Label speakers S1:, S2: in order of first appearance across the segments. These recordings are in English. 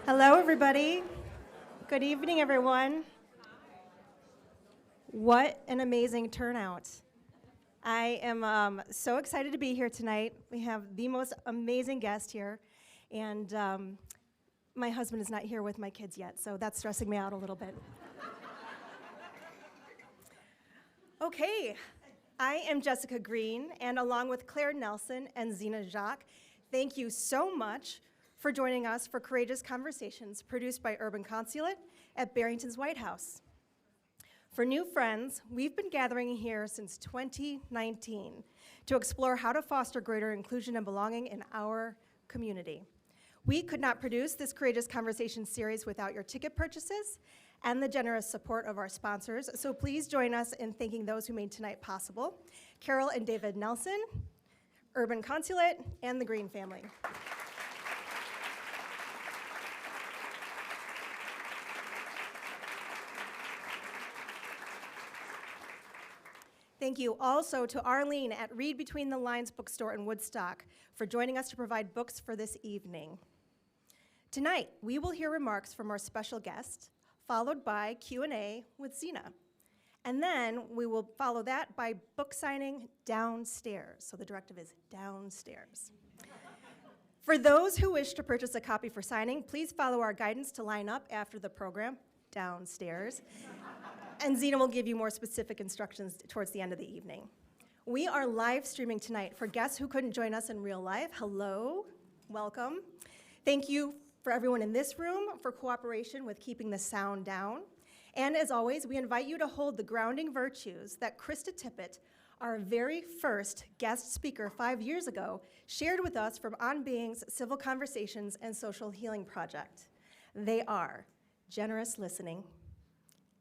S1: Hello, everybody. Good evening, everyone. What an amazing turnout. I am so excited to be here tonight. We have the most amazing guest here, and my husband is not here with my kids yet, so that's stressing me out a little bit. Okay, I am Jessica Green, and along with Claire Nelson and Zena Jacques, thank you so much for joining us for Courageous Conversations, produced by Urban Consulate at Barrington's White House. For new friends, we've been gathering here since 2019 to explore how to foster greater inclusion and belonging in our community. We could not produce this Courageous Conversations series without your ticket purchases and the generous support of our sponsors, so please join us in thanking those who made tonight possible: Carol and David Nelson, Urban Consulate, and the Green family. Thank you also to Arlene at Read Between the Lines bookstore in Woodstock for joining us to provide books for this evening. Tonight, we will hear remarks from our special guest, followed by Q&A with Zena. And then we will follow that by book signing downstairs. So the directive is downstairs. For those who wish to purchase a copy for signing, please follow our guidance to line up after the program downstairs. And Zena will give you more specific instructions towards the end of the evening. We are live streaming tonight. For guests who couldn't join us in real life, hello, welcome. Thank you for everyone in this room for cooperation with keeping the sound down. And as always, we invite you to hold the grounding virtues that Krista Tippett, our very first guest speaker 5 years ago, shared with us from On Being's Civil Conversations and Social Healing Project. They are generous listening,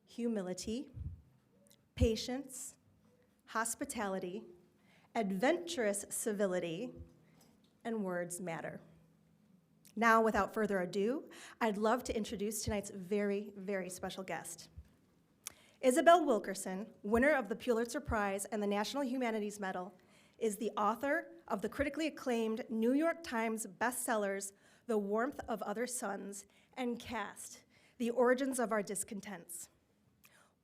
S1: humility, patience, hospitality, adventurous civility, and words matter. Now, without further ado, I'd love to introduce tonight's very, very special guest. Isabel Wilkerson, winner of the Pulitzer Prize and the National Humanities Medal, is the author of the critically acclaimed New York Times bestsellers, The Warmth of Other Suns, and Caste, The Origins of Our Discontents.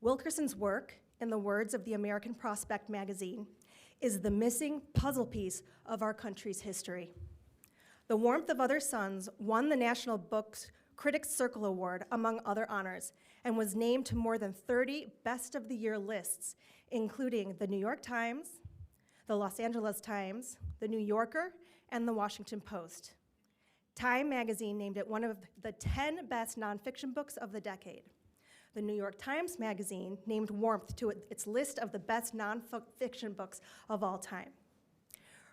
S1: Wilkerson's work, in the words of the American Prospect magazine, is the missing puzzle piece of our country's history. The Warmth of Other Suns won the National Books Critics Circle Award, among other honors, and was named to more than 30 Best of the Year lists, including the New York Times, the Los Angeles Times, the New Yorker, and the Washington Post. Time magazine named it one of the 10 best nonfiction books of the decade. The New York Times Magazine named Warmth to its list of the best nonfiction books of all time.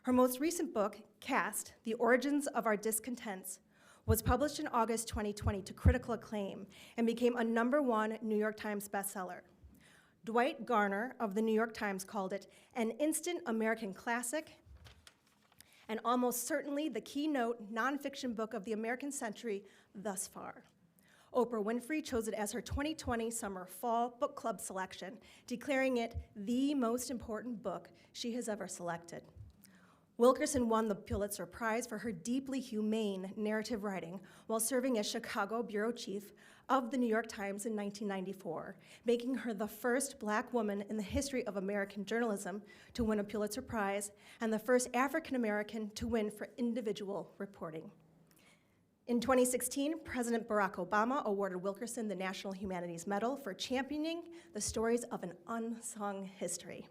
S1: Her most recent book, Caste, The Origins of Our Discontents, was published in August 2020 to critical acclaim and became a #1 New York Times bestseller. Dwight Garner of the New York Times called it an instant American classic and almost certainly the keynote nonfiction book of the American century thus far. Oprah Winfrey chose it as her 2020 Summer Fall Book Club selection, declaring it the most important book she has ever selected. Wilkerson won the Pulitzer Prize for her deeply humane narrative writing while serving as Chicago bureau chief of the New York Times in 1994, making her the first Black woman in the history of American journalism to win a Pulitzer Prize and the first African American to win for individual reporting. In 2016, President Barack Obama awarded Wilkerson the National Humanities Medal for championing the stories of an unsung history.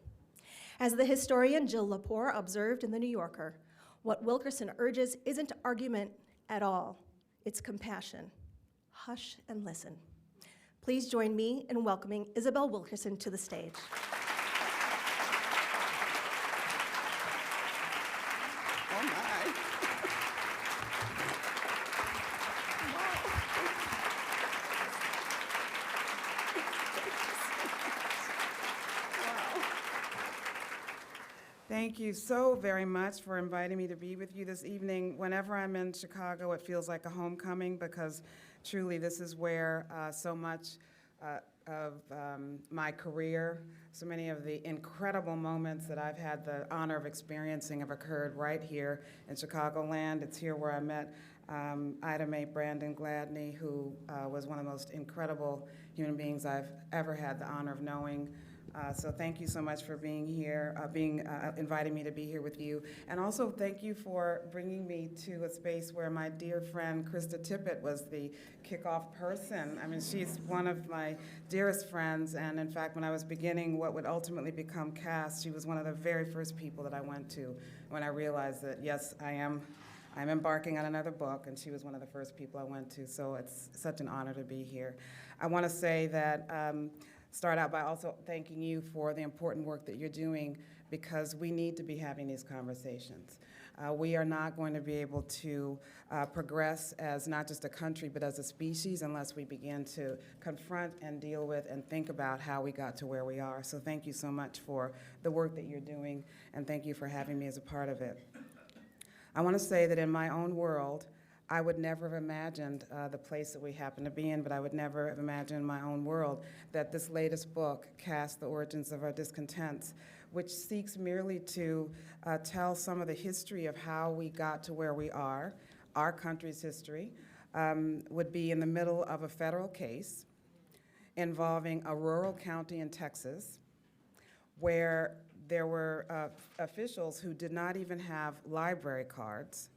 S1: As the historian Jill Lepore observed in The New Yorker, what Wilkerson urges isn't argument at all, it's compassion. Hush and listen. Please join me in welcoming Isabel Wilkerson to the stage.
S2: Oh my. Thank you so very much for inviting me to be with you this evening. Whenever I'm in Chicago, it feels like a homecoming because truly this is where so much of my career, so many of the incredible moments that I've had the honor of experiencing have occurred right here in Chicagoland. It's here where I met Ida Mae Brandon Gladney, who was one of the most incredible human beings I've ever had the honor of knowing. So thank you so much for being here, inviting me to be here with you. And also thank you for bringing me to a space where my dear friend Krista Tippett was the kickoff person. I mean, she's one of my dearest friends, and in fact, when I was beginning what would ultimately become CAST, she was one of the very first people that I went to when I realized that, yes, I'm embarking on another book, and she was one of the first people I went to, so it's such an honor to be here. I want to say that, start out by also thanking you for the important work that you're doing, because we need to be having these conversations. We are not going to be able to progress as not just a country, but as a species, unless we begin to confront and deal with and think about how we got to where we are. So thank you so much for the work that you're doing, and thank you for having me as a part of it. I want to say that in my own world, I would never have imagined the place that we happen to be in, but I would never have imagined in my own world that this latest book, Cast: The Origins of Our Discontents, which seeks merely to tell some of the history of how we got to where we are, our country's history, would be in the middle of a federal case involving a rural county in Texas where there were officials who did not even have library cards,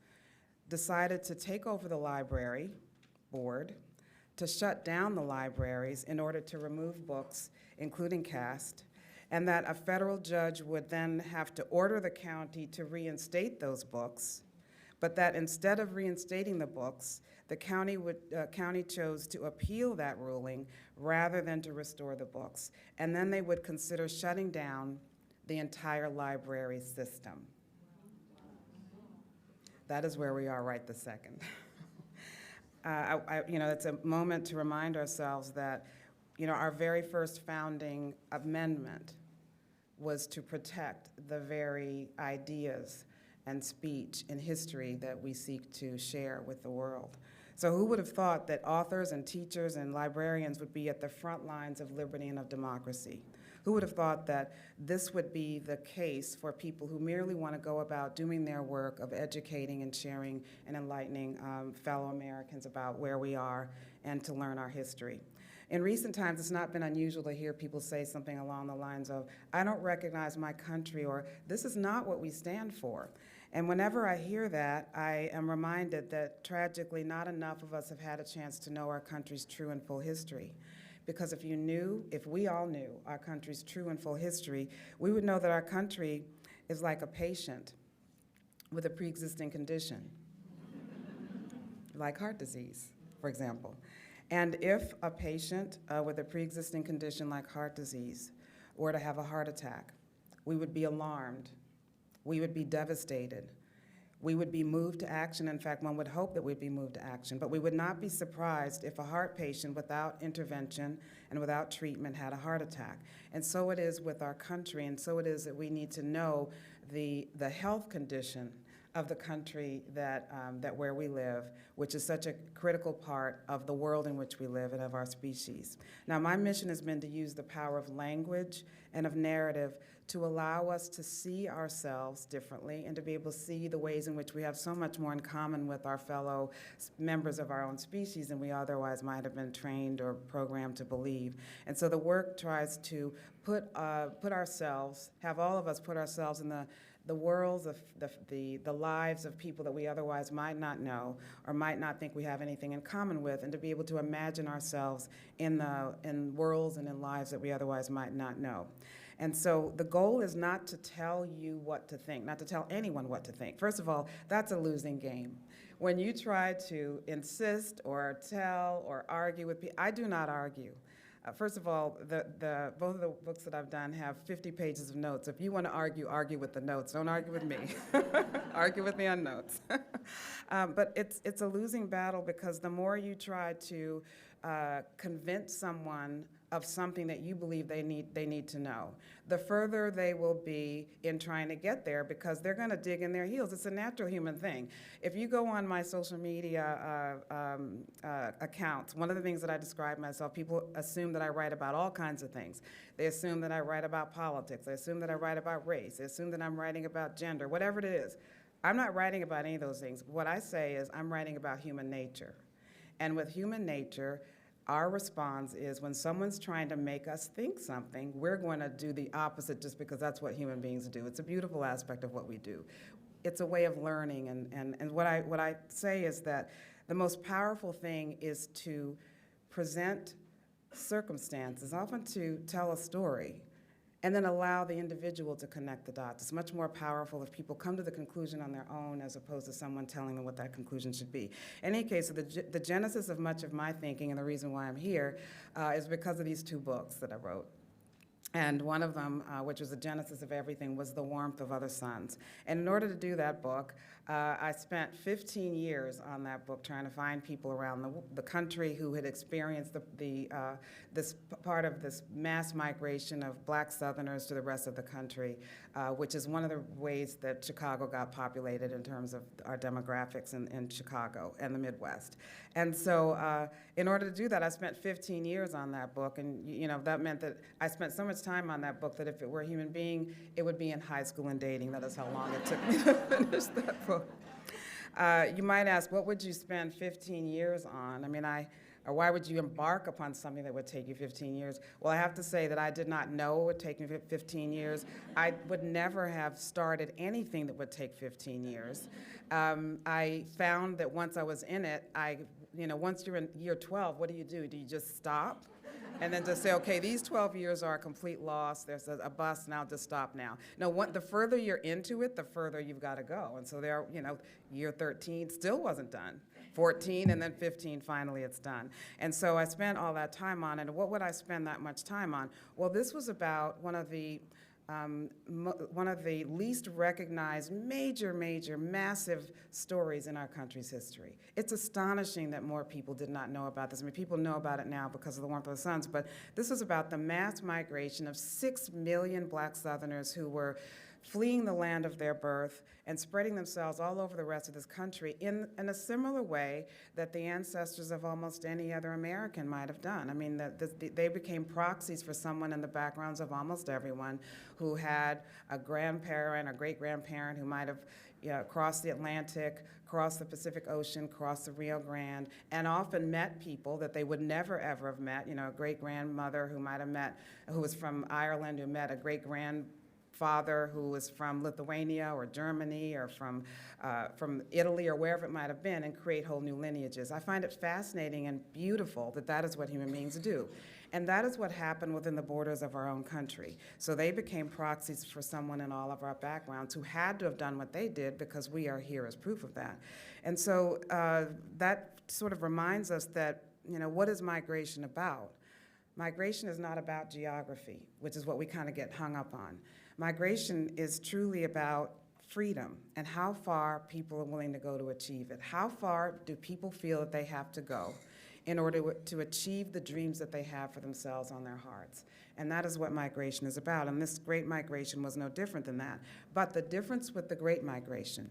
S2: decided to take over the library board, to shut down the libraries in order to remove books, including Cast, and that a federal judge would then have to order the county to reinstate those books, but that instead of reinstating the books, the county chose to appeal that ruling rather than to restore the books. And then they would consider shutting down the entire library system. That is where we are right this second. It's a moment to remind ourselves that, our very first founding amendment was to protect the very ideas and speech and history that we seek to share with the world. So who would have thought that authors and teachers and librarians would be at the front lines of liberty and of democracy? Who would have thought that this would be the case for people who merely want to go about doing their work of educating and sharing and enlightening fellow Americans about where we are and to learn our history? In recent times, it's not been unusual to hear people say something along the lines of, I don't recognize my country, or this is not what we stand for. And whenever I hear that, I am reminded that tragically not enough of us have had a chance to know our country's true and full history. Because if we all knew our country's true and full history, we would know that our country is like a patient with a pre-existing condition, like heart disease, for example. And if a patient with a pre-existing condition like heart disease were to have a heart attack, we would be alarmed, we would be devastated, we would be moved to action. In fact, one would hope that we'd be moved to action, but we would not be surprised if a heart patient without intervention and without treatment had a heart attack. And so it is with our country, and so it is that we need to know the health condition of the country that where we live, which is such a critical part of the world in which we live and of our species. Now, my mission has been to use the power of language and of narrative to allow us to see ourselves differently and to be able to see the ways in which we have so much more in common with our fellow members of our own species than we otherwise might have been trained or programmed to believe. And so the work tries to have all of us put ourselves in the worlds of the lives of people that we otherwise might not know or might not think we have anything in common with, and to be able to imagine ourselves in worlds and in lives that we otherwise might not know. And so the goal is not to tell you what to think, not to tell anyone what to think. First of all, that's a losing game. When you try to insist or tell or argue with people, I do not argue. First of all, both of the books that I've done have 50 pages of notes. If you want to argue, argue with the notes. Don't argue with me. Argue with me on notes. But it's a losing battle, because the more you try to convince someone of something that you believe they need to know, the further they will be in trying to get there, because they're going to dig in their heels. It's a natural human thing. If you go on my social media accounts, one of the things that I describe myself, people assume that I write about all kinds of things. They assume that I write about politics. They assume that I write about race. They assume that I'm writing about gender, whatever it is. I'm not writing about any of those things. What I say is I'm writing about human nature. And with human nature, our response is when someone's trying to make us think something, we're going to do the opposite just because that's what human beings do. It's a beautiful aspect of what we do. It's a way of learning, and what I say is that the most powerful thing is to present circumstances, often to tell a story, and then allow the individual to connect the dots. It's much more powerful if people come to the conclusion on their own as opposed to someone telling them what that conclusion should be. In any case, so the genesis of much of my thinking and the reason why I'm here is because of these two books that I wrote. And one of them, which was the genesis of everything, was The Warmth of Other Suns. And in order to do that book, I spent 15 years on that book trying to find people around the country who had experienced this part of this mass migration of black Southerners to the rest of the country, which is one of the ways that Chicago got populated in terms of our demographics in Chicago and the Midwest. And so in order to do that, I spent 15 years on that book, and that meant that I spent so much time on that book that if it were a human being, it would be in high school and dating. That is how long it took me to finish that book. You might ask, what would you spend 15 years on? I mean, or why would you embark upon something that would take you 15 years? Well, I have to say that I did not know it would take me 15 years. I would never have started anything that would take 15 years. I found that once I was in it, once you're in year 12, what do? Do you just stop? And then just say, okay, these 12 years are a complete loss. There's a bust, and I'll just stop now. No, the further you're into it, the further you've got to go. And so there, year 13 still wasn't done. 14, and then 15, finally it's done. And so I spent all that time on it. And what would I spend that much time on? Well, this was about one of the least recognized major, massive stories in our country's history. It's astonishing that more people did not know about this. I mean, people know about it now because of The Warmth of the Suns, but this was about the mass migration of 6 million black Southerners who were fleeing the land of their birth and spreading themselves all over the rest of this country in a similar way that the ancestors of almost any other American might have done. I mean, they became proxies for someone in the backgrounds of almost everyone who had a grandparent or great-grandparent who might have crossed the Atlantic, crossed the Pacific Ocean, crossed the Rio Grande, and often met people that they would never, ever have met. A great-grandmother who might have met, who was from Ireland, who met a great-grandfather who was from Lithuania or Germany or from Italy or wherever it might have been, and create whole new lineages. I find it fascinating and beautiful that is what human beings do. And that is what happened within the borders of our own country. So they became proxies for someone in all of our backgrounds who had to have done what they did because we are here as proof of that. And so that sort of reminds us that, what is migration about? Migration is not about geography, which is what we kind of get hung up on. Migration is truly about freedom and how far people are willing to go to achieve it. How far do people feel that they have to go in order to achieve the dreams that they have for themselves on their hearts? And that is what migration is about. And this Great Migration was no different than that. But the difference with the Great Migration,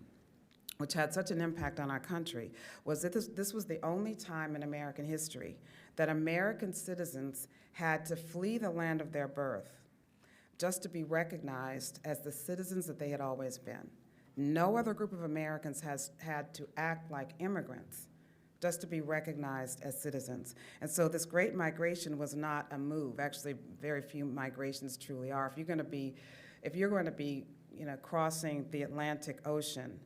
S2: which had such an impact on our country, was that this was the only time in American history that American citizens had to flee the land of their birth just to be recognized as the citizens that they had always been. No other group of Americans has had to act like immigrants just to be recognized as citizens. And so this Great Migration was not a move. Actually, very few migrations truly are. If you're going to be crossing the Atlantic Ocean,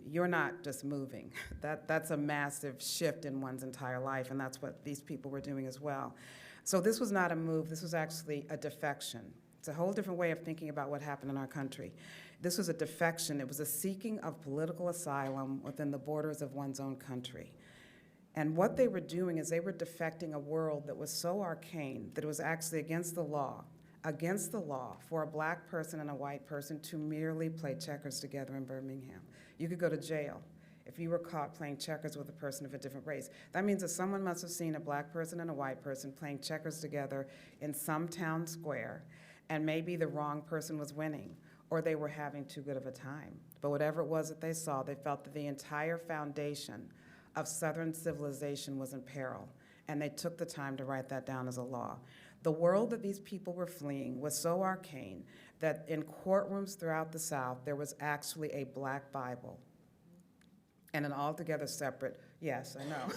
S2: you're not just moving. That's a massive shift in one's entire life, and that's what these people were doing as well. So this was not a move. This was actually a defection. It's a whole different way of thinking about what happened in our country. This was a defection. It was a seeking of political asylum within the borders of one's own country. And what they were doing is they were defecting a world that was so arcane that it was actually against the law for a black person and a white person to merely play checkers together in Birmingham. You could go to jail if you were caught playing checkers with a person of a different race. That means that someone must have seen a black person and a white person playing checkers together in some town square, and maybe the wrong person was winning, or they were having too good of a time. But whatever it was that they saw, they felt that the entire foundation of Southern civilization was in peril, and they took the time to write that down as a law. The world that these people were fleeing was so arcane that in courtrooms throughout the South, there was actually a black Bible and an altogether separate, yes, I know,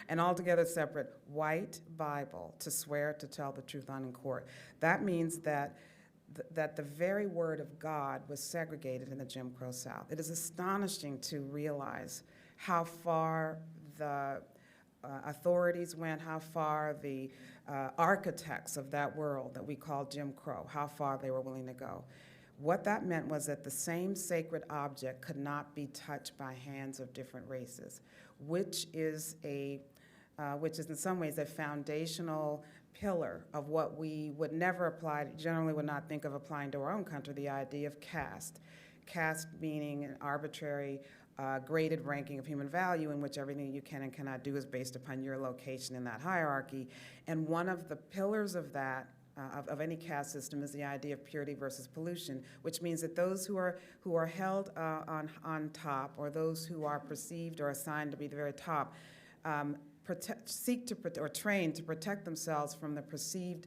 S2: an altogether separate white Bible to swear to tell the truth on in court. That means that that the very word of God was segregated in the Jim Crow South. It is astonishing to realize how far the authorities went, how far the architects of that world that we call Jim Crow, how far they were willing to go. What that meant was that the same sacred object could not be touched by hands of different races, which is in some ways a foundational pillar of what we would never apply, generally would not think of applying to our own country, the idea of caste. Caste meaning an arbitrary graded ranking of human value in which everything you can and cannot do is based upon your location in that hierarchy. And one of the pillars of that, of any caste system, is the idea of purity versus pollution, which means that those who are held on top, or those who are perceived or assigned to be the very top, trained to protect themselves from the perceived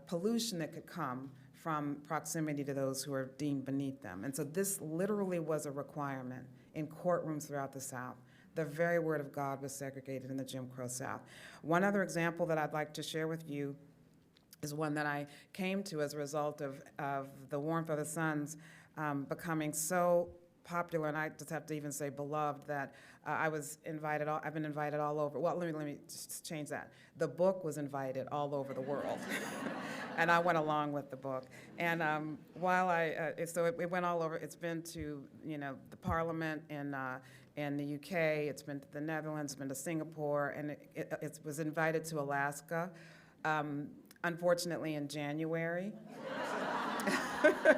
S2: pollution that could come from proximity to those who are deemed beneath them. And so this literally was a requirement in courtrooms throughout the South. The very word of God was segregated in the Jim Crow South. One other example that I'd like to share with you is one that I came to as a result of the Warmth of the Suns becoming so popular, and I just have to even say beloved, that I've been invited all over. Well, let me just change that. The book was invited all over the world. And I went along with the book. And it went all over. It's been to, the Parliament in the UK, it's been to the Netherlands, it's been to Singapore, and it was invited to Alaska, unfortunately in January.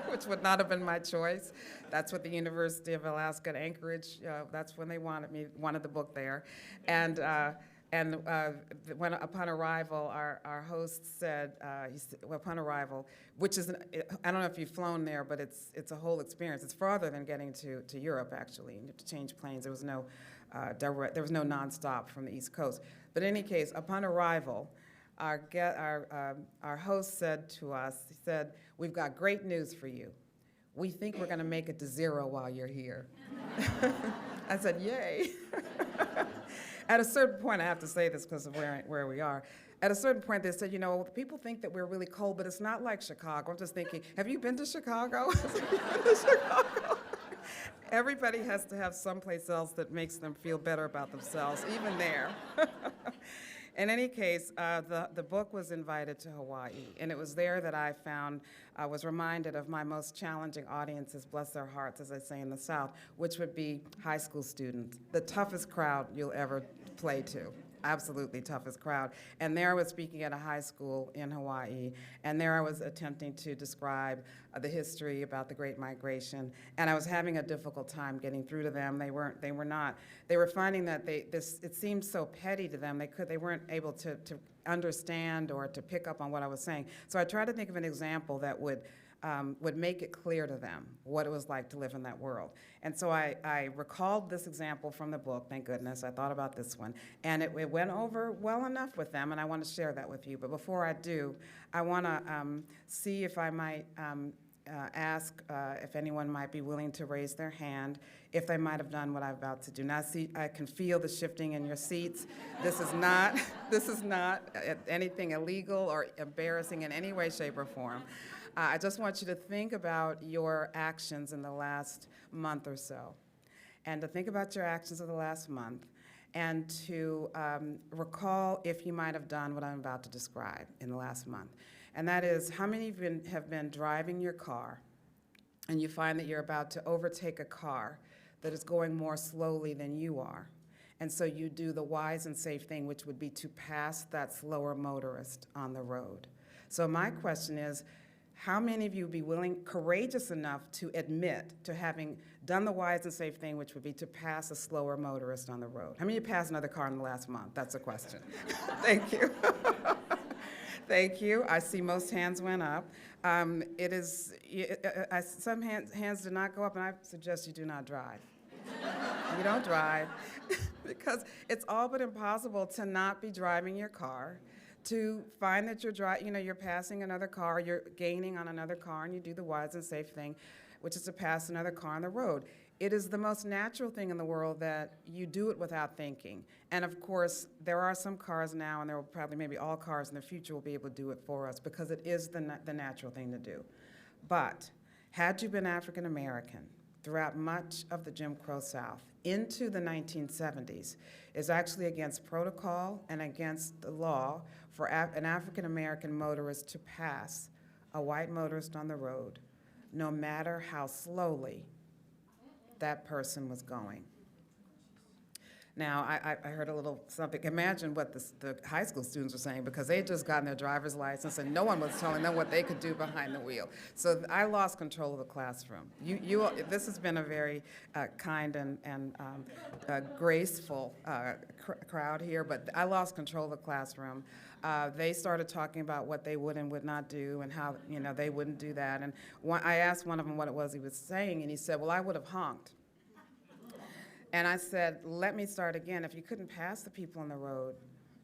S2: Which would not have been my choice. That's what the University of Alaska at Anchorage, that's when they wanted the book there. And when upon arrival, our host said, upon arrival, which is, I don't know if you've flown there, but it's a whole experience. It's farther than getting to Europe, actually. You have to change planes. There was no nonstop from the East Coast. But in any case, upon arrival, our host said to us, he said, "We've got great news for you. We think we're going to make it to 0 while you're here." I said, "Yay." At a certain point, I have to say this because of where we are. At a certain point, they said, people think that we're really cold, but it's not like Chicago. I'm just thinking, have you been to Chicago? Everybody has to have someplace else that makes them feel better about themselves, even there. In any case, the book was invited to Hawaii, and it was there that I was reminded of my most challenging audiences, bless their hearts, as I say in the South, which would be high school students, the toughest crowd you'll ever play to. Absolutely toughest crowd. And there I was speaking at a high school in Hawaii, and there I was attempting to describe the history about the Great Migration, and I was having a difficult time getting through to them. They were finding that it seemed so petty to them, they weren't able to understand or to pick up on what I was saying. So I tried to think of an example that would make it clear to them what it was like to live in that world. And so I recalled this example from the book, thank goodness. I thought about this one. And it went over well enough with them, and I want to share that with you. But before I do, I want to see if I might ask if anyone might be willing to raise their hand if they might have done what I'm about to do. Now, see, I can feel the shifting in your seats. This is not anything illegal or embarrassing in any way, shape, or form. I just want you to think about your actions in the last month or so, and to think about your actions of the last month, and to recall if you might have done what I'm about to describe in the last month. And that is, how many of you have been driving your car, and you find that you're about to overtake a car that is going more slowly than you are, and so you do the wise and safe thing, which would be to pass that slower motorist on the road. So my question is, how many of you would be courageous enough to admit to having done the wise and safe thing, which would be to pass a slower motorist on the road? How many of you passed another car in the last month? That's a question. Thank you. Thank you. I see most hands went up. Some hands did not go up, and I suggest you do not drive. You don't drive, because it's all but impossible to not be driving your car, to find that you're passing another car, you're gaining on another car, and you do the wise and safe thing, which is to pass another car on the road. It is the most natural thing in the world that you do it without thinking. And of course, there are some cars now, and there will probably maybe all cars in the future will be able to do it for us because it is the natural thing to do. But had you been African American throughout much of the Jim Crow South into the 1970s, is actually against protocol and against the law for an African American motorist to pass a white motorist on the road, no matter how slowly that person was going. Now, I heard a little something. Imagine what the high school students were saying, because they had just gotten their driver's license and no one was telling them what they could do behind the wheel. So I lost control of the classroom. This has been a very kind and graceful crowd here, but I lost control of the classroom. They started talking about what they would and would not do and how they wouldn't do that. And I asked one of them what it was he was saying, and he said, well, I would have honked. And I said, let me start again. If you couldn't pass the people on the road,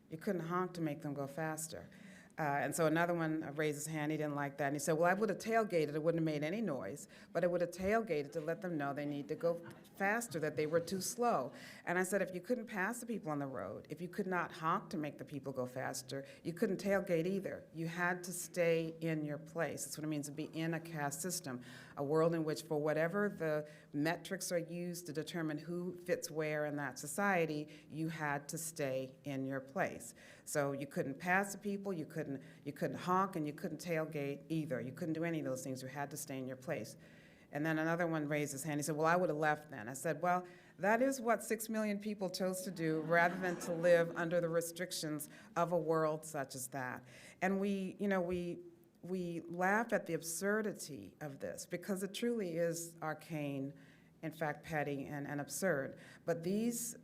S2: you couldn't honk to make them go faster. And so another one raised his hand, he didn't like that. And he said, well, I would have tailgated, it wouldn't have made any noise, but I would have tailgated to let them know they need to go faster, that they were too slow. And I said, if you couldn't pass the people on the road, if you could not honk to make the people go faster, you couldn't tailgate either. You had to stay in your place. That's what it means to be in a caste system, a world in which, for whatever the metrics are used to determine who fits where in that society, you had to stay in your place. So you couldn't pass the people, you couldn't honk, and you couldn't tailgate either. You couldn't do any of those things. You had to stay in your place. And then another one raised his hand. He said, well, I would have left then. I said, well, that is what 6 million people chose to do rather than to live under the restrictions of a world such as that. And we laugh at the absurdity of this because it truly is arcane, in fact, petty and absurd. But these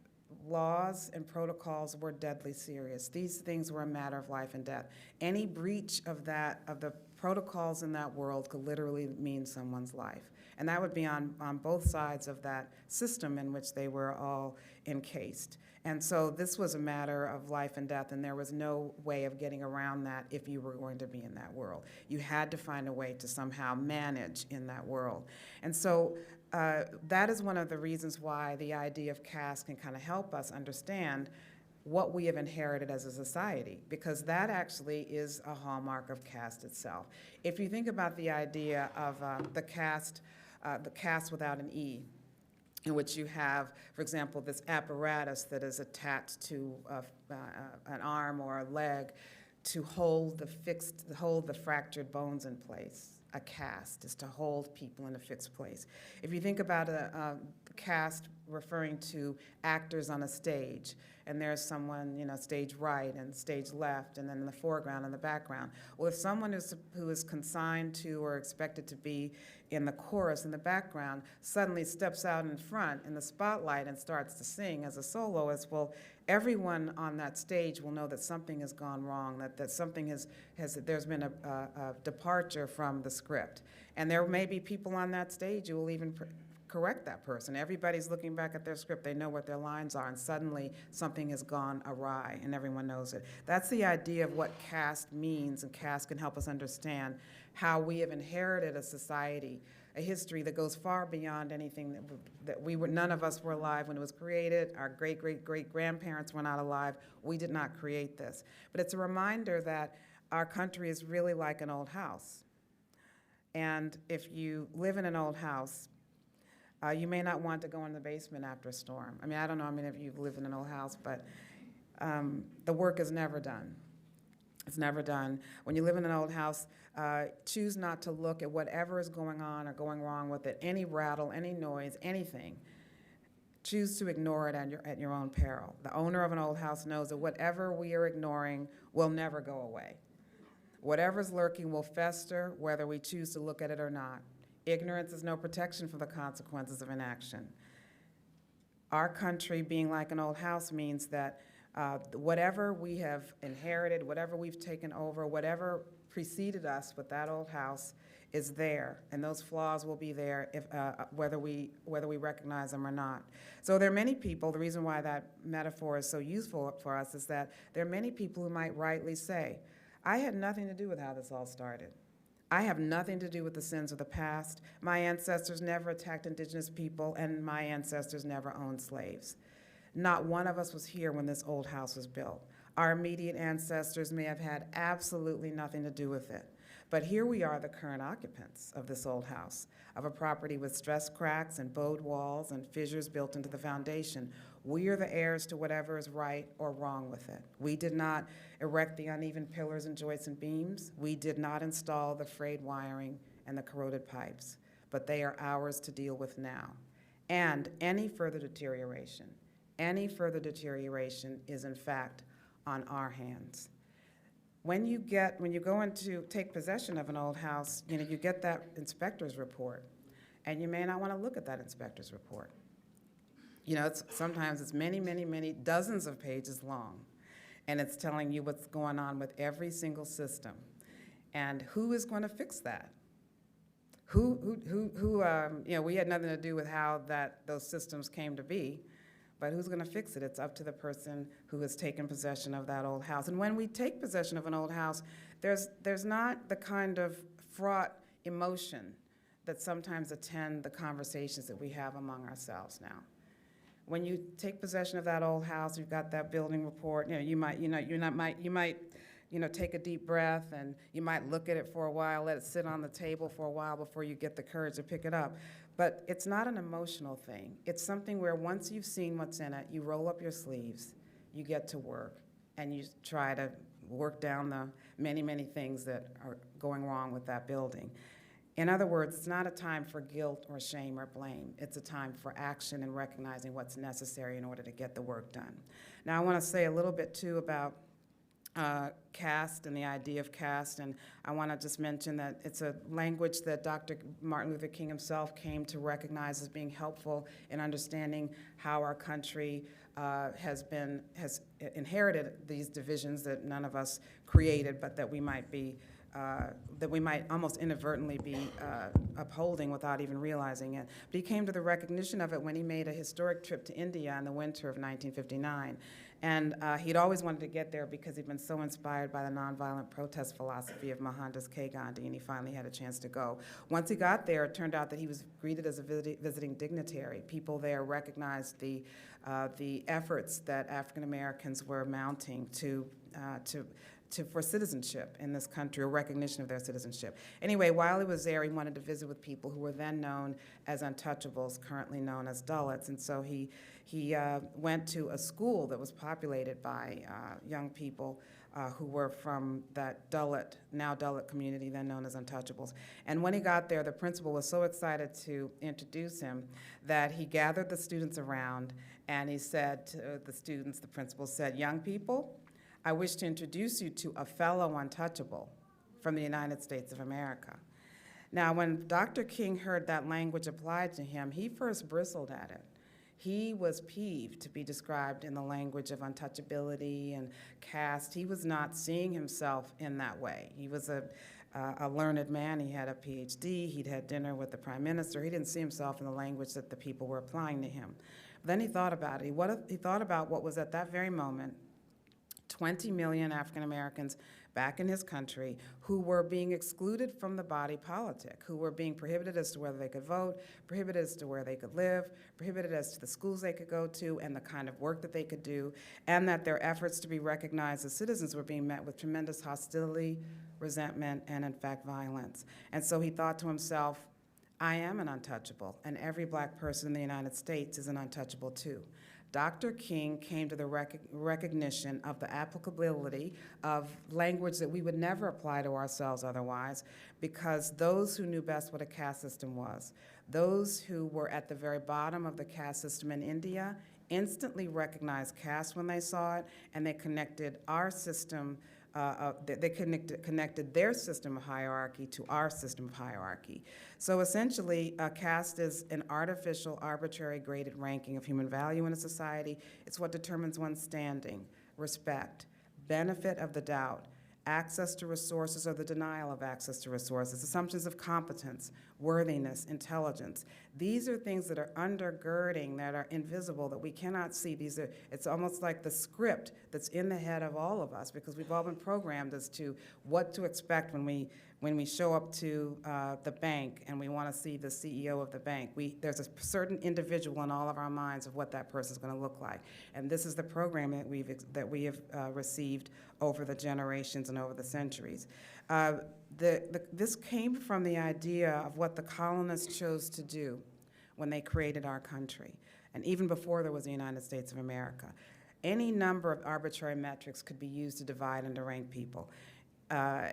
S2: laws and protocols were deadly serious. These things were a matter of life and death. Any breach of the protocols in that world could literally mean someone's life. And that would be on both sides of that system in which they were all encased. And so this was a matter of life and death, and there was no way of getting around that if you were going to be in that world. You had to find a way to somehow manage in that world. And so that is one of the reasons why the idea of caste can kind of help us understand what we have inherited as a society, because that actually is a hallmark of caste itself. If you think about the idea of the caste without an E, in which you have, for example, this apparatus that is attached to an arm or a leg to hold the fractured bones in place. A caste is to hold people in a fixed place. If you think about a caste referring to actors on a stage, and there's someone, stage right and stage left, and then in the foreground and the background. Well, if someone who is consigned to or expected to be in the chorus in the background suddenly steps out in front in the spotlight and starts to sing as a soloist, well, everyone on that stage will know that something has gone wrong, that something there's been a departure from the script. And there may be people on that stage who will even correct that person. Everybody's looking back at their script, they know what their lines are, and suddenly something has gone awry, and everyone knows it. That's the idea of what caste means, and caste can help us understand how we have inherited a society, a history that goes far beyond anything none of us were alive when it was created. Our great-great-great-grandparents were not alive. We did not create this. But it's a reminder that our country is really like an old house. And if you live in an old house, you may not want to go in the basement after a storm. I mean, I don't know how many of you live in an old house, but the work is never done. It's never done. When you live in an old house, choose not to look at whatever is going on or going wrong with it, any rattle, any noise, anything. Choose to ignore it at your own peril. The owner of an old house knows that whatever we are ignoring will never go away. Whatever's lurking will fester, whether we choose to look at it or not. Ignorance is no protection for the consequences of inaction. Our country being like an old house means that whatever we have inherited, whatever we've taken over, whatever preceded us with that old house is there, and those flaws will be there if, whether we recognize them or not. So there are many people, the reason why that metaphor is so useful for us is that there are many people who might rightly say, I had nothing to do with how this all started. I have nothing to do with the sins of the past. My ancestors never attacked indigenous people, and my ancestors never owned slaves. Not one of us was here when this old house was built. Our immediate ancestors may have had absolutely nothing to do with it. But here we are, the current occupants of this old house, of a property with stress cracks and bowed walls and fissures built into the foundation. We are the heirs to whatever is right or wrong with it. We did not erect the uneven pillars and joists and beams. We did not install the frayed wiring and the corroded pipes, but they are ours to deal with now. And any further deterioration is in fact on our hands. When you go in to take possession of an old house, you get that inspector's report, and you may not want to look at that inspector's report. Sometimes it's many dozens of pages long, and it's telling you what's going on with every single system, and who is going to fix that? We had nothing to do with how those systems came to be. But who's going to fix it? It's up to the person who has taken possession of that old house. And when we take possession of an old house, there's not the kind of fraught emotion that sometimes attend the conversations that we have among ourselves now. When you take possession of that old house, you've got that building report. You might take a deep breath, and you might look at it for a while, let it sit on the table for a while before you get the courage to pick it up. But it's not an emotional thing. It's something where once you've seen what's in it, you roll up your sleeves, you get to work, and you try to work down the many things that are going wrong with that building. In other words, it's not a time for guilt or shame or blame. It's a time for action and recognizing what's necessary in order to get the work done. Now, I want to say a little bit, too, about caste and the idea of caste, and I want to just mention that it's a language that Dr. Martin Luther King himself came to recognize as being helpful in understanding how our country has inherited these divisions that none of us created, but that we might almost inadvertently be upholding without even realizing it. But he came to the recognition of it when he made a historic trip to India in the winter of 1959. And he'd always wanted to get there because he'd been so inspired by the nonviolent protest philosophy of Mohandas K. Gandhi, and he finally had a chance to go. Once he got there, it turned out that he was greeted as a visiting dignitary. People there recognized the efforts that African Americans were mounting for citizenship in this country, or recognition of their citizenship. Anyway, while he was there, he wanted to visit with people who were then known as untouchables, currently known as Dalits, and so he went to a school that was populated by young people who were from that now Dalit community, then known as untouchables. And when he got there, the principal was so excited to introduce him that he gathered the students around, and he said to the students, the principal said, "Young people, I wish to introduce you to a fellow untouchable from the United States of America." Now, when Dr. King heard that language applied to him, he first bristled at it. He was peeved to be described in the language of untouchability and caste. He was not seeing himself in that way. He was a learned man. He had a PhD. He'd had dinner with the prime minister. He didn't see himself in the language that the people were applying to him. Then he thought about it. He thought about what was at that very moment 20 million African Americans back in his country who were being excluded from the body politic, who were being prohibited as to whether they could vote, prohibited as to where they could live, prohibited as to the schools they could go to and the kind of work that they could do, and that their efforts to be recognized as citizens were being met with tremendous hostility, resentment, and in fact violence. And so he thought to himself, I am an untouchable, and every black person in the United States is an untouchable too. Dr. King came to the recognition of the applicability of language that we would never apply to ourselves otherwise, because those who knew best what a caste system was, those who were at the very bottom of the caste system in India, instantly recognized caste when they saw it, and they connected our system, they connected their system of hierarchy to our system of hierarchy. So essentially, caste is an artificial, arbitrary, graded ranking of human value in a society. It's what determines one's standing, respect, benefit of the doubt, access to resources or the denial of access to resources, assumptions of competence, worthiness, intelligence. These are things that are undergirding, that are invisible, that we cannot see. It's almost like the script that's in the head of all of us, because we've all been programmed as to what to expect when we show up to the bank and we want to see the CEO of the bank. There's a certain individual in all of our minds of what that person is going to look like. And this is the program that we have received over the generations and over the centuries. This came from the idea of what the colonists chose to do when they created our country, and even before there was the United States of America. Any number of arbitrary metrics could be used to divide and to rank people.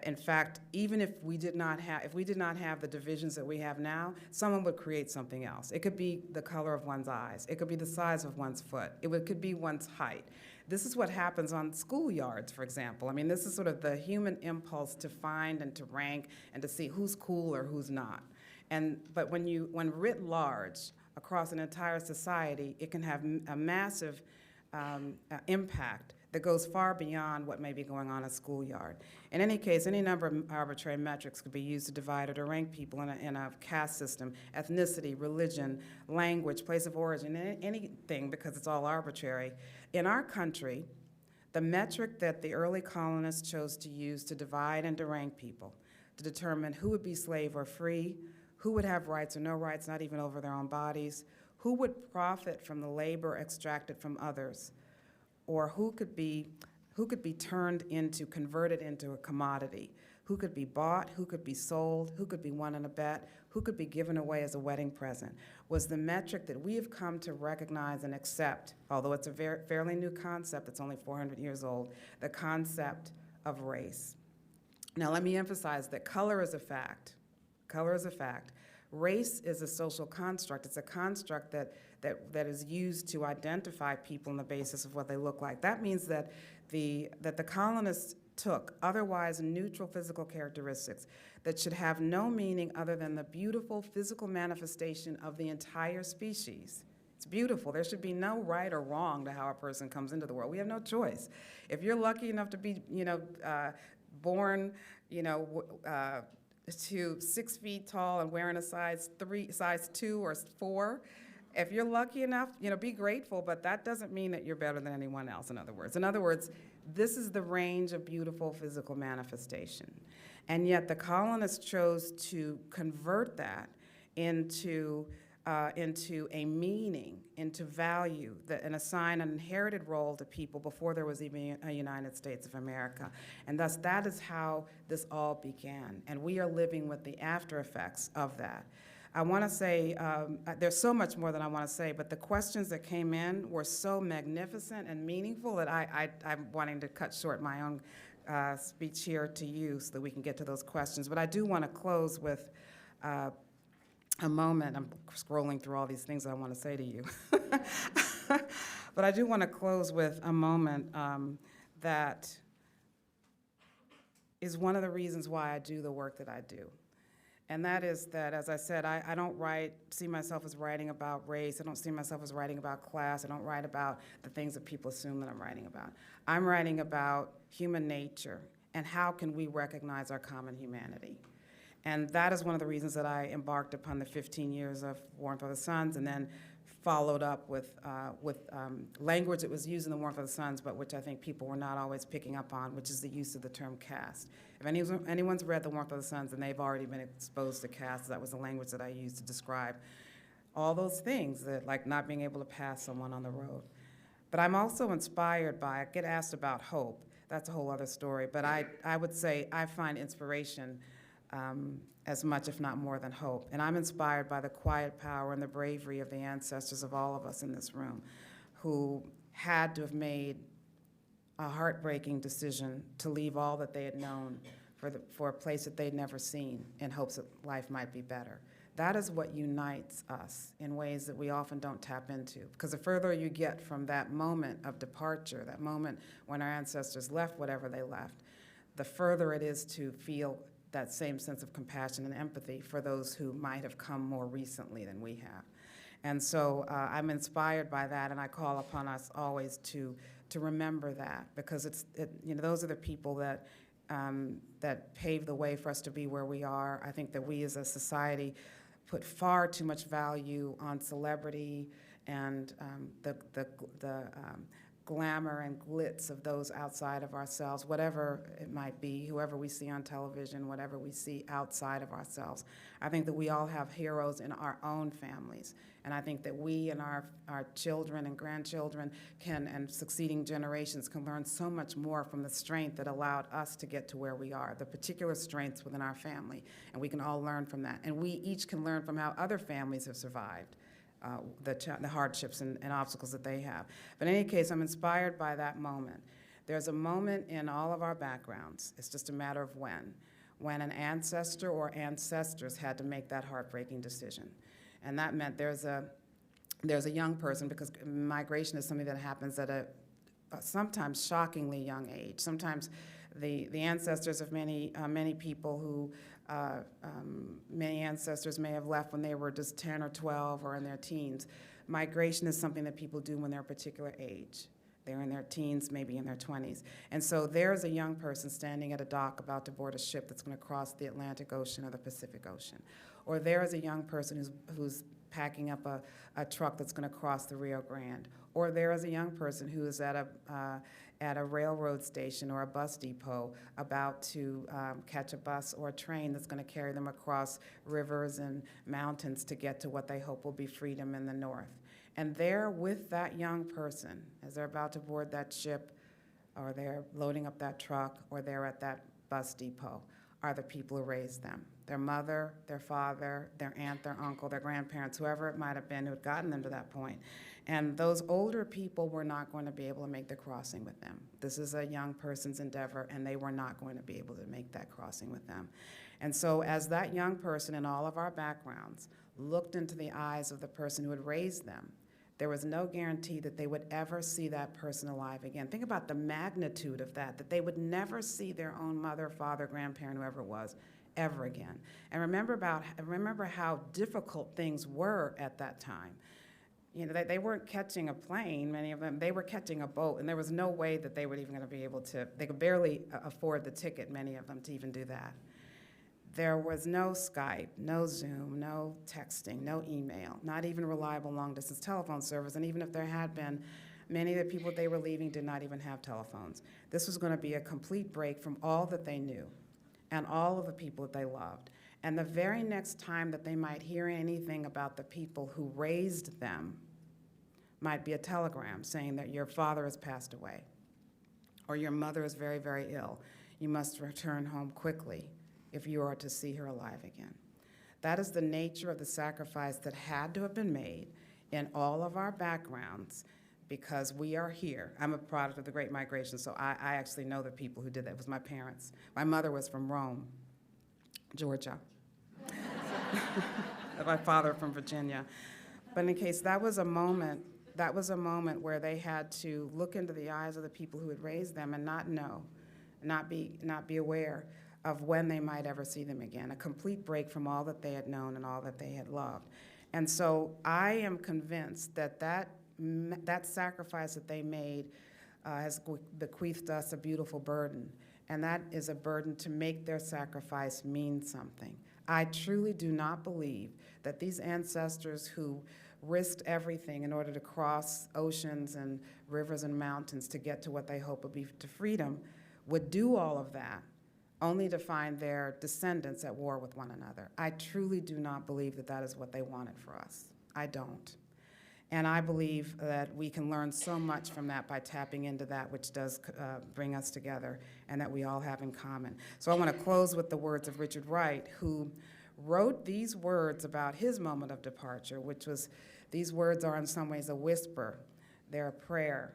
S2: In fact, even if we did not have the divisions that we have now, someone would create something else. It could be the color of one's eyes. It could be the size of one's foot. It could be one's height. This is what happens on schoolyards, for example. I mean, this is sort of the human impulse to find and to rank and to see who's cool or who's not. But when writ large across an entire society, it can have a massive impact that goes far beyond what may be going on in a schoolyard. In any case, any number of arbitrary metrics could be used to divide or to rank people in a caste system, ethnicity, religion, language, place of origin, anything, because it's all arbitrary. In our country, the metric that the early colonists chose to use to divide and to rank people, to determine who would be slave or free, who would have rights or no rights, not even over their own bodies, who would profit from the labor extracted from others, or who could be converted into a commodity, who could be bought, who could be sold, who could be won in a bet, who could be given away as a wedding present, was the metric that we have come to recognize and accept, although it's a fairly new concept, it's only 400 years old, the concept of race. Now let me emphasize that color is a fact. Color is a fact. Race is a social construct. It's a construct that is used to identify people on the basis of what they look like. That means that the colonists took otherwise neutral physical characteristics that should have no meaning other than the beautiful physical manifestation of the entire species. It's beautiful. There should be no right or wrong to how a person comes into the world. We have no choice. If you're lucky enough to be, born, to 6 feet tall and wearing a size 2 or 4. If you're lucky enough, be grateful, but that doesn't mean that you're better than anyone else, in other words. In other words, this is the range of beautiful physical manifestation. And yet the colonists chose to convert that into a meaning, into value, and assign an inherited role to people before there was even a United States of America. And thus, that is how this all began. And we are living with the after effects of that. I want to say, there's so much more that I want to say, but the questions that came in were so magnificent and meaningful that I'm wanting to cut short my own speech here to you so that we can get to those questions. But I do want to close with a moment. I'm scrolling through all these things that I want to say to you. But I do want to close with a moment that is one of the reasons why I do the work that I do. And that is that, as I said, I don't see myself as writing about race. I don't see myself as writing about class. I don't write about the things that people assume that I'm writing about. I'm writing about human nature and how can we recognize our common humanity. And that is one of the reasons that I embarked upon the 15 years of Warmth of the Suns, and then followed up with language that was used in the Warmth of the Suns, but which I think people were not always picking up on, which is the use of the term caste. If anyone's read the Warmth of the Suns, then they've already been exposed to caste. That was the language that I used to describe all those things, that, like not being able to pass someone on the road. But I'm also inspired by, I get asked about hope. That's a whole other story. But I would say I find inspiration as much, if not more, than hope. And I'm inspired by the quiet power and the bravery of the ancestors of all of us in this room who had to have made a heartbreaking decision to leave all that they had known for a place that they'd never seen in hopes that life might be better. That is what unites us in ways that we often don't tap into. Because the further you get from that moment of departure, that moment when our ancestors left whatever they left, the further it is to feel that same sense of compassion and empathy for those who might have come more recently than we have. And so I'm inspired by that, and I call upon us always to remember that, because those are the people that that paved the way for us to be where we are. I think that we as a society put far too much value on celebrity and the glamour and glitz of those outside of ourselves, whatever it might be, whoever we see on television, whatever we see outside of ourselves. I think that we all have heroes in our own families. And I think that we and our children and grandchildren and succeeding generations can learn so much more from the strength that allowed us to get to where we are, the particular strengths within our family. And we can all learn from that. And we each can learn from how other families have survived. The hardships and obstacles that they have. But in any case, I'm inspired by that moment. There's a moment in all of our backgrounds, it's just a matter of when an ancestor or ancestors had to make that heartbreaking decision. And that meant there's a young person, because migration is something that happens at a sometimes shockingly young age. Sometimes the ancestors of many people who many ancestors may have left when they were just 10 or 12 or in their teens. Migration is something that people do when they're a particular age. They're in their teens, maybe in their 20s. And so there's a young person standing at a dock about to board a ship that's going to cross the Atlantic Ocean or the Pacific Ocean. Or there is a young person who's packing up a truck that's going to cross the Rio Grande. Or there is a young person who is at a railroad station or a bus depot about to catch a bus or a train that's going to carry them across rivers and mountains to get to what they hope will be freedom in the north. And there with that young person, as they're about to board that ship, or they're loading up that truck, or they're at that bus depot, are the people who raised them. Their mother, their father, their aunt, their uncle, their grandparents, whoever it might have been who had gotten them to that point. And those older people were not going to be able to make the crossing with them. This is a young person's endeavor, and they were not going to be able to make that crossing with them. And so as that young person in all of our backgrounds looked into the eyes of the person who had raised them, there was no guarantee that they would ever see that person alive again. Think about the magnitude of that they would never see their own mother, father, grandparent, whoever it was, ever again. And remember how difficult things were at that time. You know, they weren't catching a plane, many of them, they were catching a boat, and there was no way that they were even going to be able to, they could barely afford the ticket, many of them, to even do that. There was no Skype, no Zoom, no texting, no email, not even reliable long-distance telephone service, and even if there had been, many of the people they were leaving did not even have telephones. This was going to be a complete break from all that they knew and all of the people that they loved. And the very next time that they might hear anything about the people who raised them might be a telegram saying that your father has passed away, or your mother is very, very ill. You must return home quickly if you are to see her alive again. That is the nature of the sacrifice that had to have been made in all of our backgrounds, because we are here. I'm a product of the Great Migration, so I actually know the people who did that. It was my parents. My mother was from Rome, Georgia. My father from Virginia. But in case that was a moment where they had to look into the eyes of the people who had raised them and not know, not be aware of when they might ever see them again, a complete break from all that they had known and all that they had loved. And so I am convinced that sacrifice that they made has bequeathed us a beautiful burden, and that is a burden to make their sacrifice mean something. I truly do not believe that these ancestors who risked everything in order to cross oceans and rivers and mountains to get to what they hope would be to freedom would do all of that only to find their descendants at war with one another. I truly do not believe that that is what they wanted for us. I don't. And I believe that we can learn so much from that by tapping into that which does bring us together and that we all have in common. So I want to close with the words of Richard Wright, who wrote these words about his moment of departure, which was, these words are in some ways a whisper. They're a prayer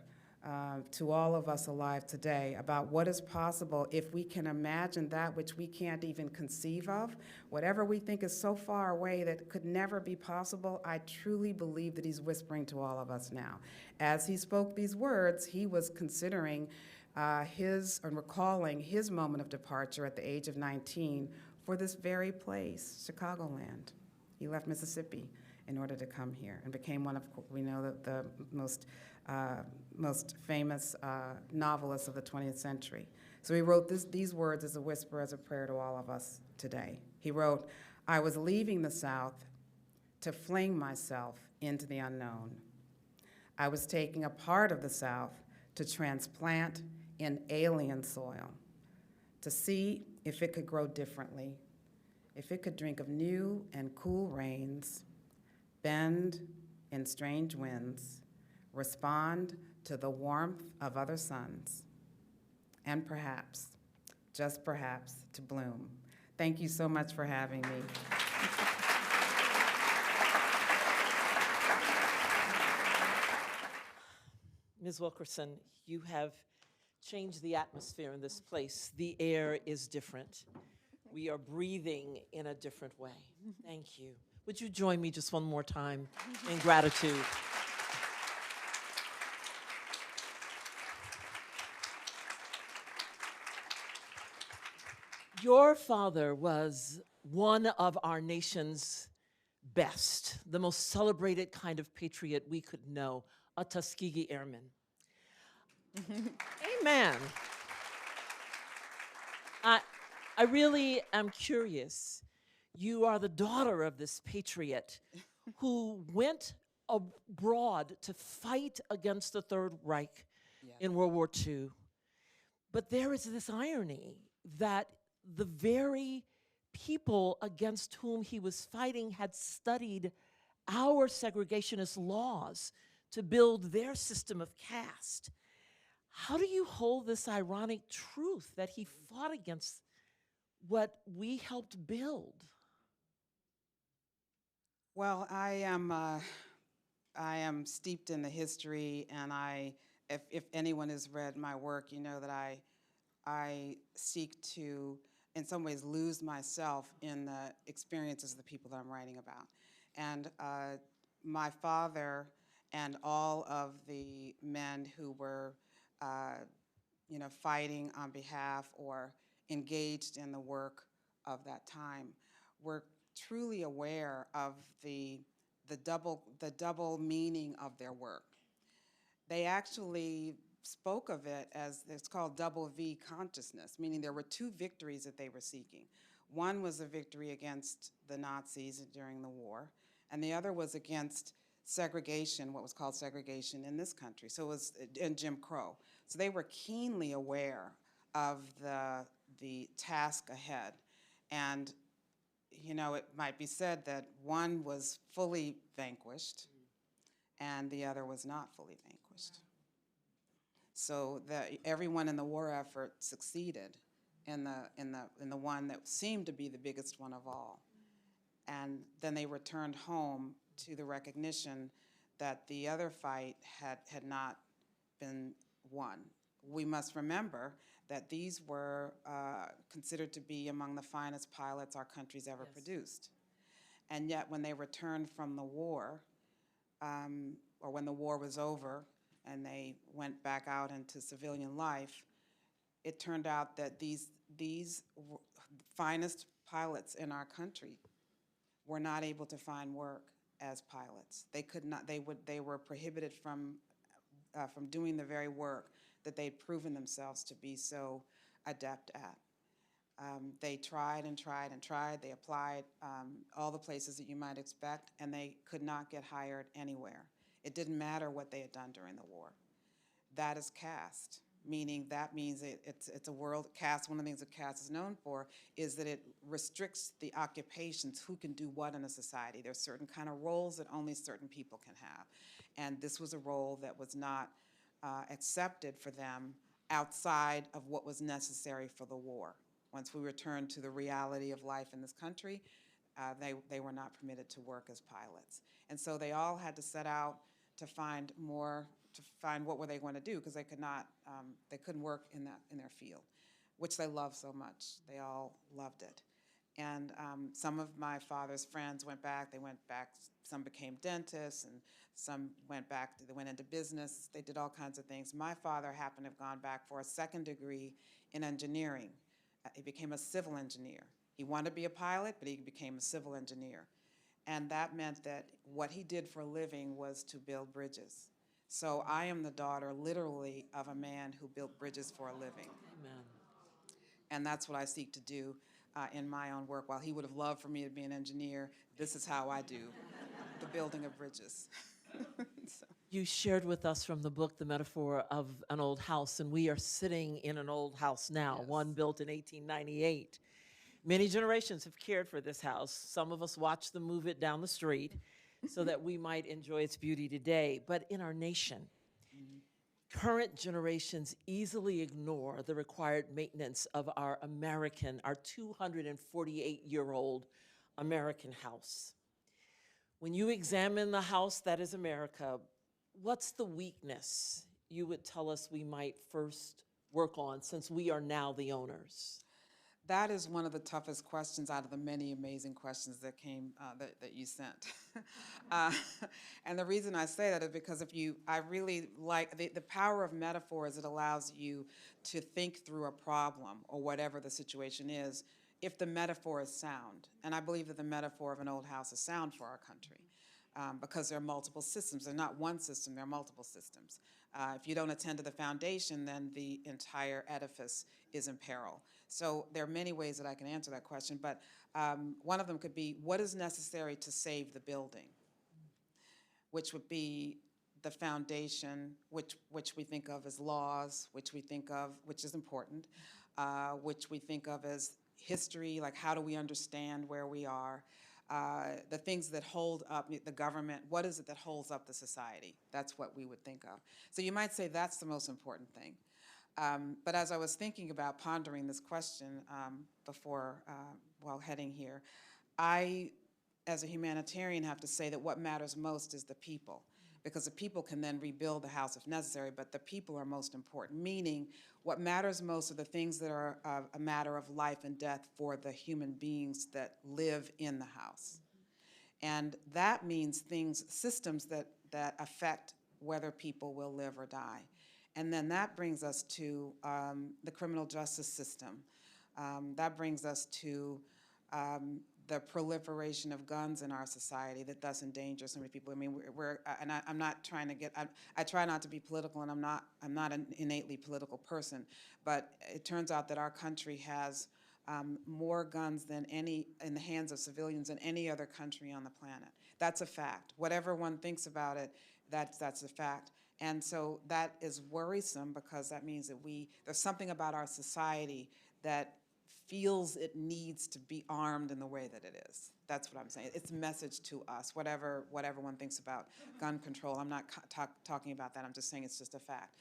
S2: to all of us alive today about what is possible if we can imagine that which we can't even conceive of. Whatever we think is so far away that it could never be possible, I truly believe that he's whispering to all of us now. As he spoke these words, he was considering recalling his moment of departure at the age of 19 for this very place, Chicagoland. He left Mississippi in order to come here and became one of, we know, the most most famous novelists of the 20th century. So he wrote these words as a whisper, as a prayer to all of us today. He wrote, "I was leaving the South to fling myself into the unknown. I was taking a part of the South to transplant in alien soil, to see if it could grow differently, if it could drink of new and cool rains, bend in strange winds, respond to the warmth of other suns, and perhaps, just perhaps, to bloom." Thank you so much for having me.
S3: Ms. Wilkerson, you have changed the atmosphere in this place. The air is different. We are breathing in a different way. Thank you. Would you join me just one more time in gratitude? Your father was one of our nation's best, the most celebrated kind of patriot we could know, a Tuskegee Airman. Amen. I really am curious. You are the daughter of this patriot who went abroad to fight against the Third Reich in World War II. But there is this irony that the very people against whom he was fighting had studied our segregationist laws to build their system of caste. How do you hold this ironic truth that he fought against what we helped build?
S2: Well, I am steeped in the history, and if anyone has read my work, you know that I seek to, in some ways, lose myself in the experiences of the people that I'm writing about. And my father and all of the men who were, fighting on behalf or engaged in the work of that time were truly aware of the double meaning of their work. They actually spoke of it as, it's called double V consciousness, meaning there were two victories that they were seeking. One was a victory against the Nazis during the war, and the other was against segregation, what was called segregation in this country, so it was in Jim Crow. So they were keenly aware of the task ahead. And it might be said that one was fully vanquished and the other was not fully vanquished. So that everyone in the war effort succeeded in the one that seemed to be the biggest one of all. And then they returned home to the recognition that the other fight had not been won. We must remember that these were considered to be among the finest pilots our country's ever produced. And yet when they returned from the war, or when the war was over and they went back out into civilian life, it turned out that these finest pilots in our country were not able to find work as pilots. They could not. They were prohibited from doing the very work that they'd proven themselves to be so adept at. They tried and tried and tried. They applied all the places that you might expect, and they could not get hired anywhere. It didn't matter what they had done during the war. That is caste, meaning that means it's a world. Caste, one of the things that caste is known for is that it restricts the occupations, who can do what in a society. There's certain kind of roles that only certain people can have. And this was a role that was not accepted for them outside of what was necessary for the war. Once we returned to the reality of life in this country, they were not permitted to work as pilots. And so they all had to set out to find what were they going to do, because they couldn't work in their field, which they loved so much. They all loved it. And some of my father's friends went back. They went back. Some became dentists, and some went back. They went into business. They did all kinds of things. My father happened to have gone back for a second degree in engineering. He became a civil engineer. He wanted to be a pilot, but he became a civil engineer. And that meant that what he did for a living was to build bridges. So I am the daughter, literally, of a man who built bridges for a living.
S3: Amen.
S2: And that's what I seek to do in my own work. While he would have loved for me to be an engineer, this is how I do the building of bridges. So.
S3: You shared with us from the book the metaphor of an old house, and we are sitting in an old house now,
S2: Yes.
S3: one built in 1898. Many generations have cared for this house. Some of us watched them move it down the street so that we might enjoy its beauty today. But in our nation, current generations easily ignore the required maintenance of our 248-year-old American house. When you examine the house that is America, what's the weakness you would tell us we might first work on since we are now the owners?
S2: That is one of the toughest questions out of the many amazing questions that came that you sent. And the reason I say that is because I really like the power of metaphor is it allows you to think through a problem or whatever the situation is if the metaphor is sound. And I believe that the metaphor of an old house is sound for our country. Because there are multiple systems. They're not one system, there are multiple systems. If you don't attend to the foundation, then the entire edifice is in peril. So there are many ways that I can answer that question, but one of them could be, what is necessary to save the building? Which would be the foundation, which we think of as laws, which is important, which we think of as history, like how do we understand where we are? The things that hold up the government, what is it that holds up the society? That's what we would think of. So you might say that's the most important thing. But as I was thinking about pondering this question while heading here, I, as a humanitarian, have to say that what matters most is the people, because the people can then rebuild the house if necessary, but the people are most important, meaning what matters most are the things that are a matter of life and death for the human beings that live in the house. And that means systems that affect whether people will live or die. And then that brings us to the criminal justice system. That brings us to the proliferation of guns in our society that does endanger so many people. I mean, I'm not trying to I try not to be political, and I'm not an innately political person, but it turns out that our country has more guns than in the hands of civilians than any other country on the planet. That's a fact. Whatever one thinks about it, that's a fact. And so that is worrisome because that means that there's something about our society that feels it needs to be armed in the way that it is. That's what I'm saying. It's a message to us, whatever one thinks about gun control. I'm not talking about that. I'm just saying it's just a fact.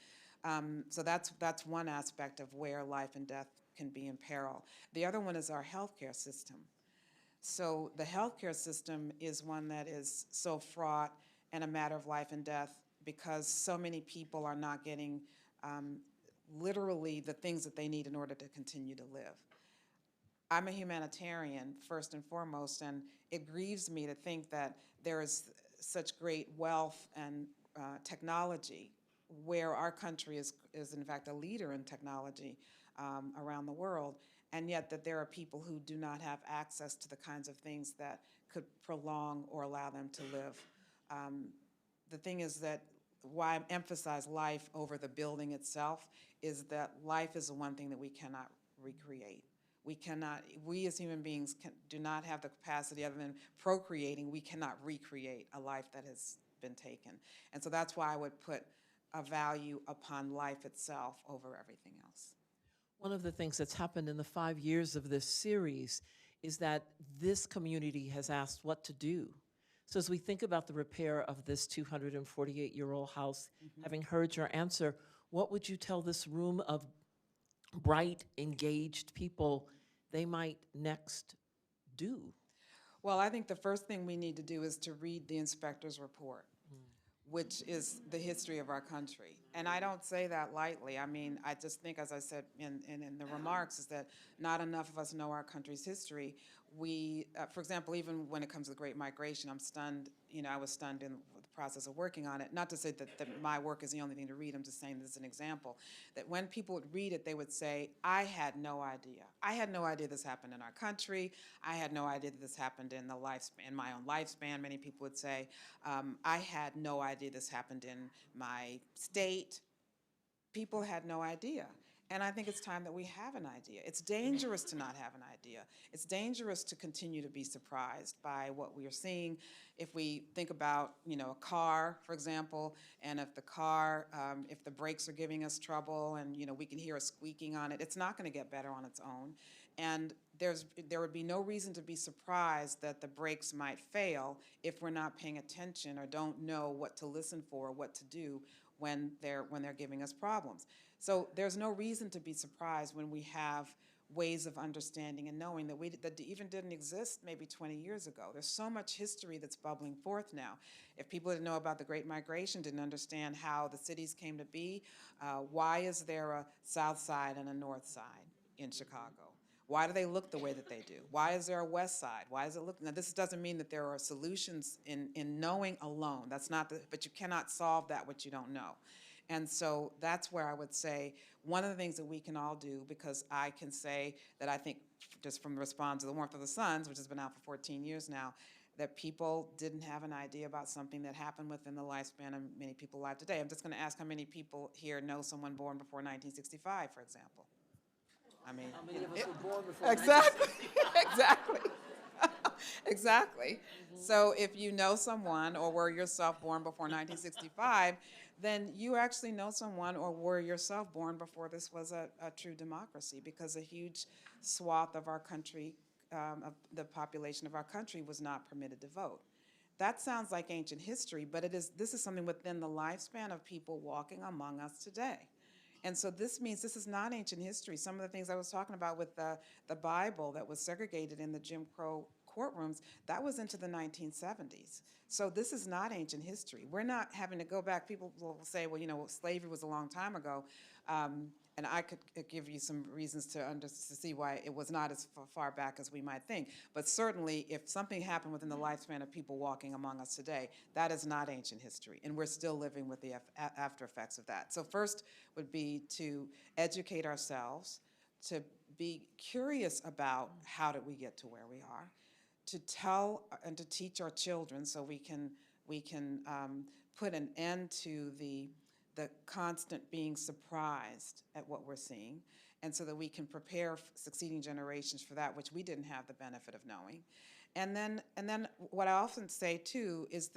S2: So that's one aspect of where life and death can be in peril. The other one is our healthcare system. So the healthcare system is one that is so fraught and a matter of life and death because so many people are not getting literally the things that they need in order to continue to live. I'm a humanitarian, first and foremost, and it grieves me to think that there is such great wealth and technology where our country is in fact a leader in technology around the world, and yet that there are people who do not have access to the kinds of things that could prolong or allow them to live. The thing is that why I emphasize life over the building itself is that life is the one thing that we cannot recreate. We as human beings do not have the capacity, other than procreating, we cannot recreate a life that has been taken. And so that's why I would put a value upon life itself over everything else.
S3: One of the things that's happened in the 5 years of this series is that this community has asked what to do. So as we think about the repair of this 248-year-old house, having heard your answer, what would you tell this room of bright, engaged people they might next do?
S2: Well, I think the first thing we need to do is to read the inspector's report, which is the history of our country. And I don't say that lightly. I mean, I just think, as I said in the remarks, is that not enough of us know our country's history. We, for example, even when it comes to the Great Migration, I'm stunned, I was stunned in the process of working on it. Not to say that my work is the only thing to read, I'm just saying this is an example, that when people would read it, they would say, I had no idea. I had no idea this happened in our country. I had no idea that this happened in the lifespan, in my own lifespan, many people would say. I had no idea this happened in my state. People had no idea. And I think it's time that we have an idea. It's dangerous to not have an idea. It's dangerous to continue to be surprised by what we are seeing. If we think about, a car, for example, and if the car, if the brakes are giving us trouble and, we can hear a squeaking on it, it's not going to get better on its own. And there would be no reason to be surprised that the brakes might fail if we're not paying attention or don't know what to listen for, what to do when they're giving us problems. So there's no reason to be surprised when we have ways of understanding and knowing that even didn't exist maybe 20 years ago. There's so much history that's bubbling forth now. If people didn't know about the Great Migration, didn't understand how the cities came to be, why is there a South Side and a North Side in Chicago? Why do they look the way that they do? Why is there a West Side? Why does it look? Now, this doesn't mean that there are solutions in knowing alone. That's not but you cannot solve that which you don't know. And so that's where I would say one of the things that we can all do, because I can say that I think just from the response to The Warmth of the Suns, which has been out for 14 years now, that people didn't have an idea about something that happened within the lifespan of many people alive today. I'm just going to ask how many people here know someone born before 1965, for example. I mean,
S3: How many of us were born before?
S2: Exactly, exactly. Exactly. So if you know someone or were yourself born before 1965, then you actually know someone or were yourself born before this was a true democracy, because a huge swath of our country, of the population of our country, was not permitted to vote. That sounds like ancient history, but this is something within the lifespan of people walking among us today. And so this means this is not ancient history. Some of the things I was talking about with the Bible that was segregated in the Jim Crow courtrooms, that was into the 1970s. So this is not ancient history. We're not having to go back. People will say, well, slavery was a long time ago. And I could give you some reasons to see why it was not as far back as we might think. But certainly, if something happened within the lifespan of people walking among us today, that is not ancient history. And we're still living with the after effects of that. So first would be to educate ourselves, to be curious about how did we get to where we are, to tell and to teach our children so we can put an end to the constant being surprised at what we're seeing, and so that we can prepare succeeding generations for that which we didn't have the benefit of knowing. And then what I often say too is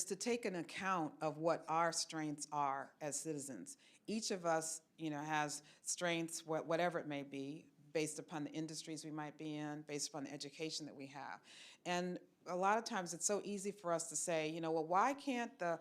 S2: to take an account of what our strengths are as citizens. Each of us, has strengths, whatever it may be, based upon the industries we might be in, based upon the education that we have. And a lot of times it's so easy for us to say, well, why can't the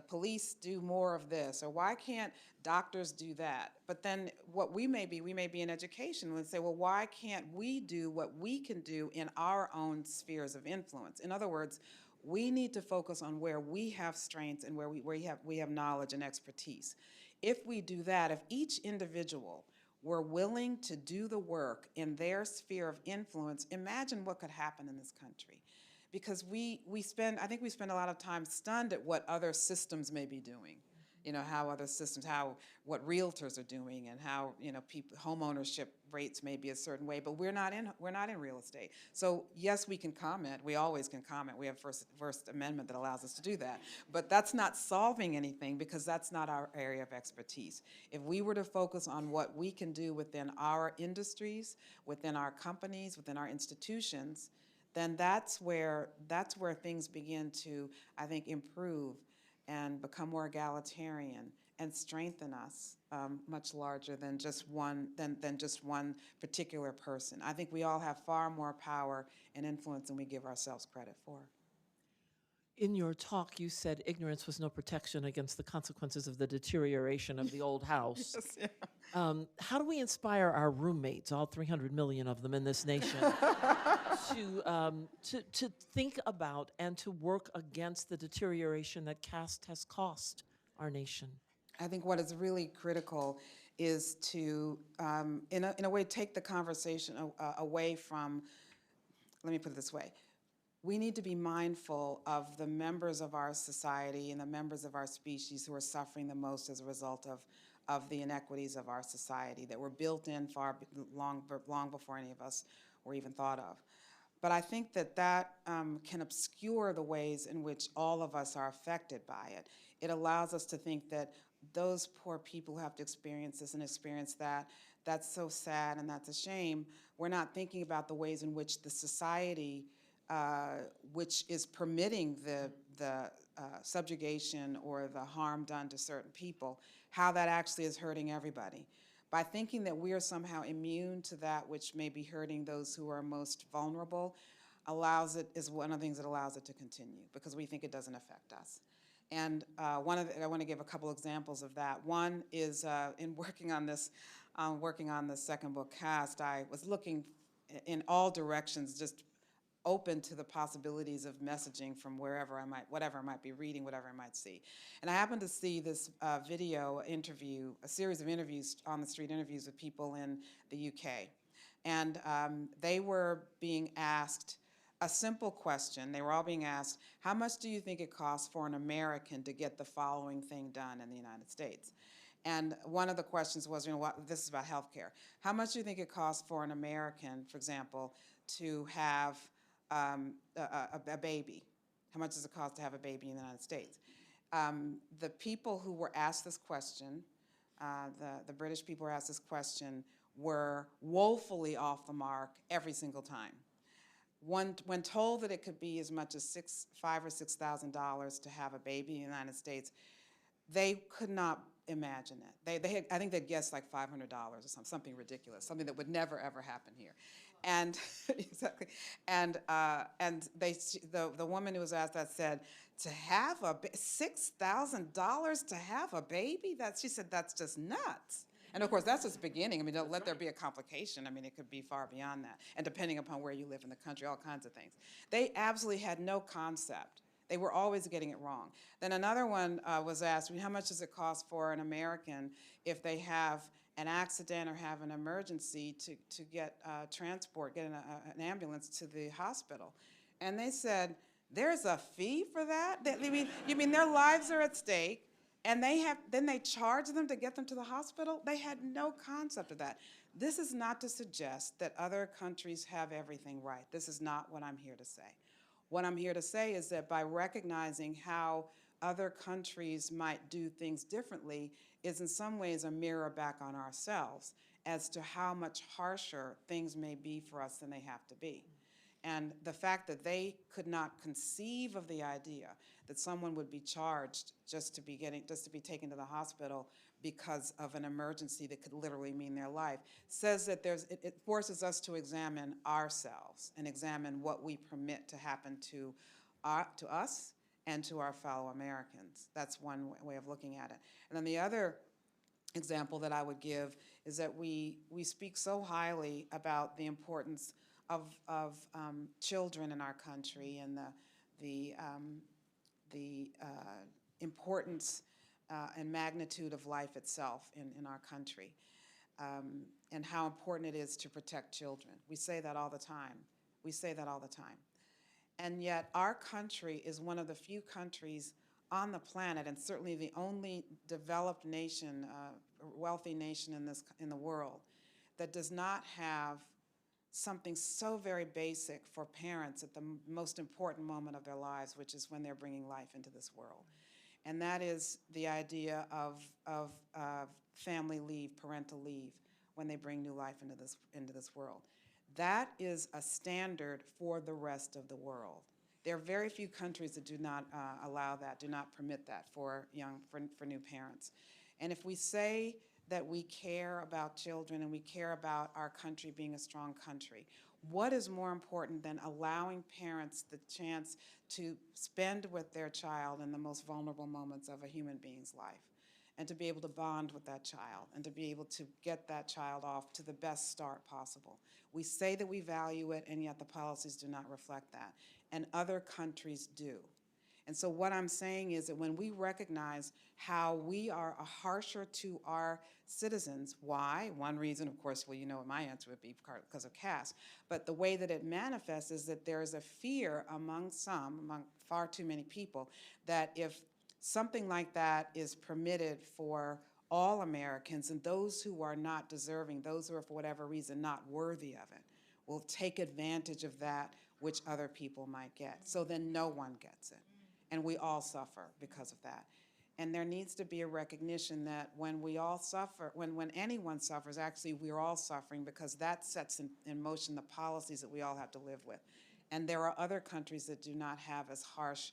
S2: police do more of this, or why can't doctors do that? But then what we may be in education and say, well, why can't we do what we can do in our own spheres of influence? In other words, we need to focus on where we have strengths and where we have knowledge and expertise. If we do that, if each individual were willing to do the work in their sphere of influence, imagine what could happen in this country. Because I think we spend a lot of time stunned at what other systems may be doing. What realtors are doing, and how, home ownership rates may be a certain way, but we're not in real estate. So yes, we can comment. We always can comment. We have First Amendment that allows us to do that. But that's not solving anything, because that's not our area of expertise. If we were to focus on what we can do within our industries, within our companies, within our institutions, then that's where things begin to, I think, improve and become more egalitarian and strengthen us much larger than just one particular person. I think we all have far more power and influence than we give ourselves credit for.
S3: In your talk, you said ignorance was no protection against the consequences of the deterioration of the old house.
S2: Yes, yeah.
S3: How do we inspire our roommates, all 300 million of them in this nation, to think about and to work against the deterioration that caste has cost our nation?
S2: I think what is really critical is to, in a way, take the conversation away from, let me put it this way, we need to be mindful of the members of our society and the members of our species who are suffering the most as a result of the inequities of our society that were built in long before any of us were even thought of. But I think that can obscure the ways in which all of us are affected by it. It allows us to think that those poor people who have to experience this and experience that, that's so sad and that's a shame. We're not thinking about the ways in which the society, which is permitting the subjugation or the harm done to certain people, how that actually is hurting everybody. By thinking that we are somehow immune to that which may be hurting those who are most vulnerable, is one of the things that allows it to continue, because we think it doesn't affect us. And I want to give a couple examples of that. One is in working on this second book, Cast, I was looking in all directions, just open to the possibilities of messaging from whatever I might be reading, whatever I might see. And I happened to see this video interview, a series of interviews, on the street interviews with people in the UK. And they were being asked a simple question. They were all being asked, how much do you think it costs for an American to get the following thing done in the United States? And one of the questions was, this is about healthcare. How much do you think it costs for an American, for example, to have a baby? How much does it cost to have a baby in the United States? The people who were asked this question, the British people were asked this question, were woefully off the mark every single time. When told that it could be as much as $5,000 or $6,000 to have a baby in the United States, they could not imagine it. They had, I think they'd guessed like $500 or something ridiculous, something that would never ever happen here. And exactly, and the woman who was asked that said, to have $6,000 to have a baby? She said that's just nuts. And of course, that's just the beginning. I mean, don't let there be a complication. I mean, it could be far beyond that. And depending upon where you live in the country, all kinds of things. They absolutely had no concept. They were always getting it wrong. Then another one was asked, how much does it cost for an American if they have an accident or have an emergency to get transport, get an ambulance to the hospital? And they said, there's a fee for that? You mean their lives are at stake, and then they charge them to get them to the hospital? They had no concept of that. This is not to suggest that other countries have everything right. This is not what I'm here to say. What I'm here to say is that by recognizing how other countries might do things differently is in some ways a mirror back on ourselves as to how much harsher things may be for us than they have to be. And the fact that they could not conceive of the idea that someone would be charged just to be taken to the hospital because of an emergency that could literally mean their life says that it forces us to examine ourselves and examine what we permit to happen to us and to our fellow Americans. That's one way of looking at it. And then the other example that I would give is that we speak so highly about the importance of children in our country and the importance and magnitude of life itself in our country, and how important it is to protect children. We say that all the time. We say that all the time. And yet our country is one of the few countries on the planet, and certainly the only developed nation, wealthy nation in the world, that does not have something so very basic for parents at the most important moment of their lives, which is when they're bringing life into this world. And that is the idea of family leave, parental leave, when they bring new life into this world. That is a standard for the rest of the world. There are very few countries that do not allow that, do not permit that for new parents. And if we say that we care about children and we care about our country being a strong country, what is more important than allowing parents the chance to spend with their child in the most vulnerable moments of a human being's life, and to be able to bond with that child, and to be able to get that child off to the best start possible? We say that we value it, and yet the policies do not reflect that, and other countries do. And so what I'm saying is that when we recognize how we are harsher to our citizens, why? One reason, of course, well, you know what my answer would be, because of caste. But the way that it manifests is that there is a fear among far too many people, that if something like that is permitted for all Americans, and those who are not deserving, those who are for whatever reason not worthy of it, will take advantage of that which other people might get. So then no one gets it. And we all suffer because of that. And there needs to be a recognition that when we all suffer, when anyone suffers, actually we're all suffering, because that sets in motion the policies that we all have to live with. And there are other countries that do not have as harsh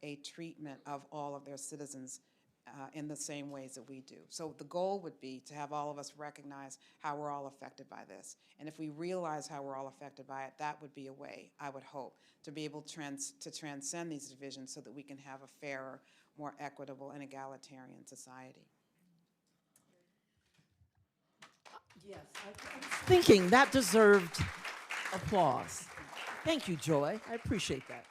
S2: a treatment of all of their citizens in the same ways that we do. So the goal would be to have all of us recognize how we're all affected by this. And if we realize how we're all affected by it, that would be a way, I would hope, to be able to transcend these divisions so that we can have a fairer, more equitable, and egalitarian society.
S3: Yes, I was thinking that deserved applause. Thank you, Joy. I appreciate that.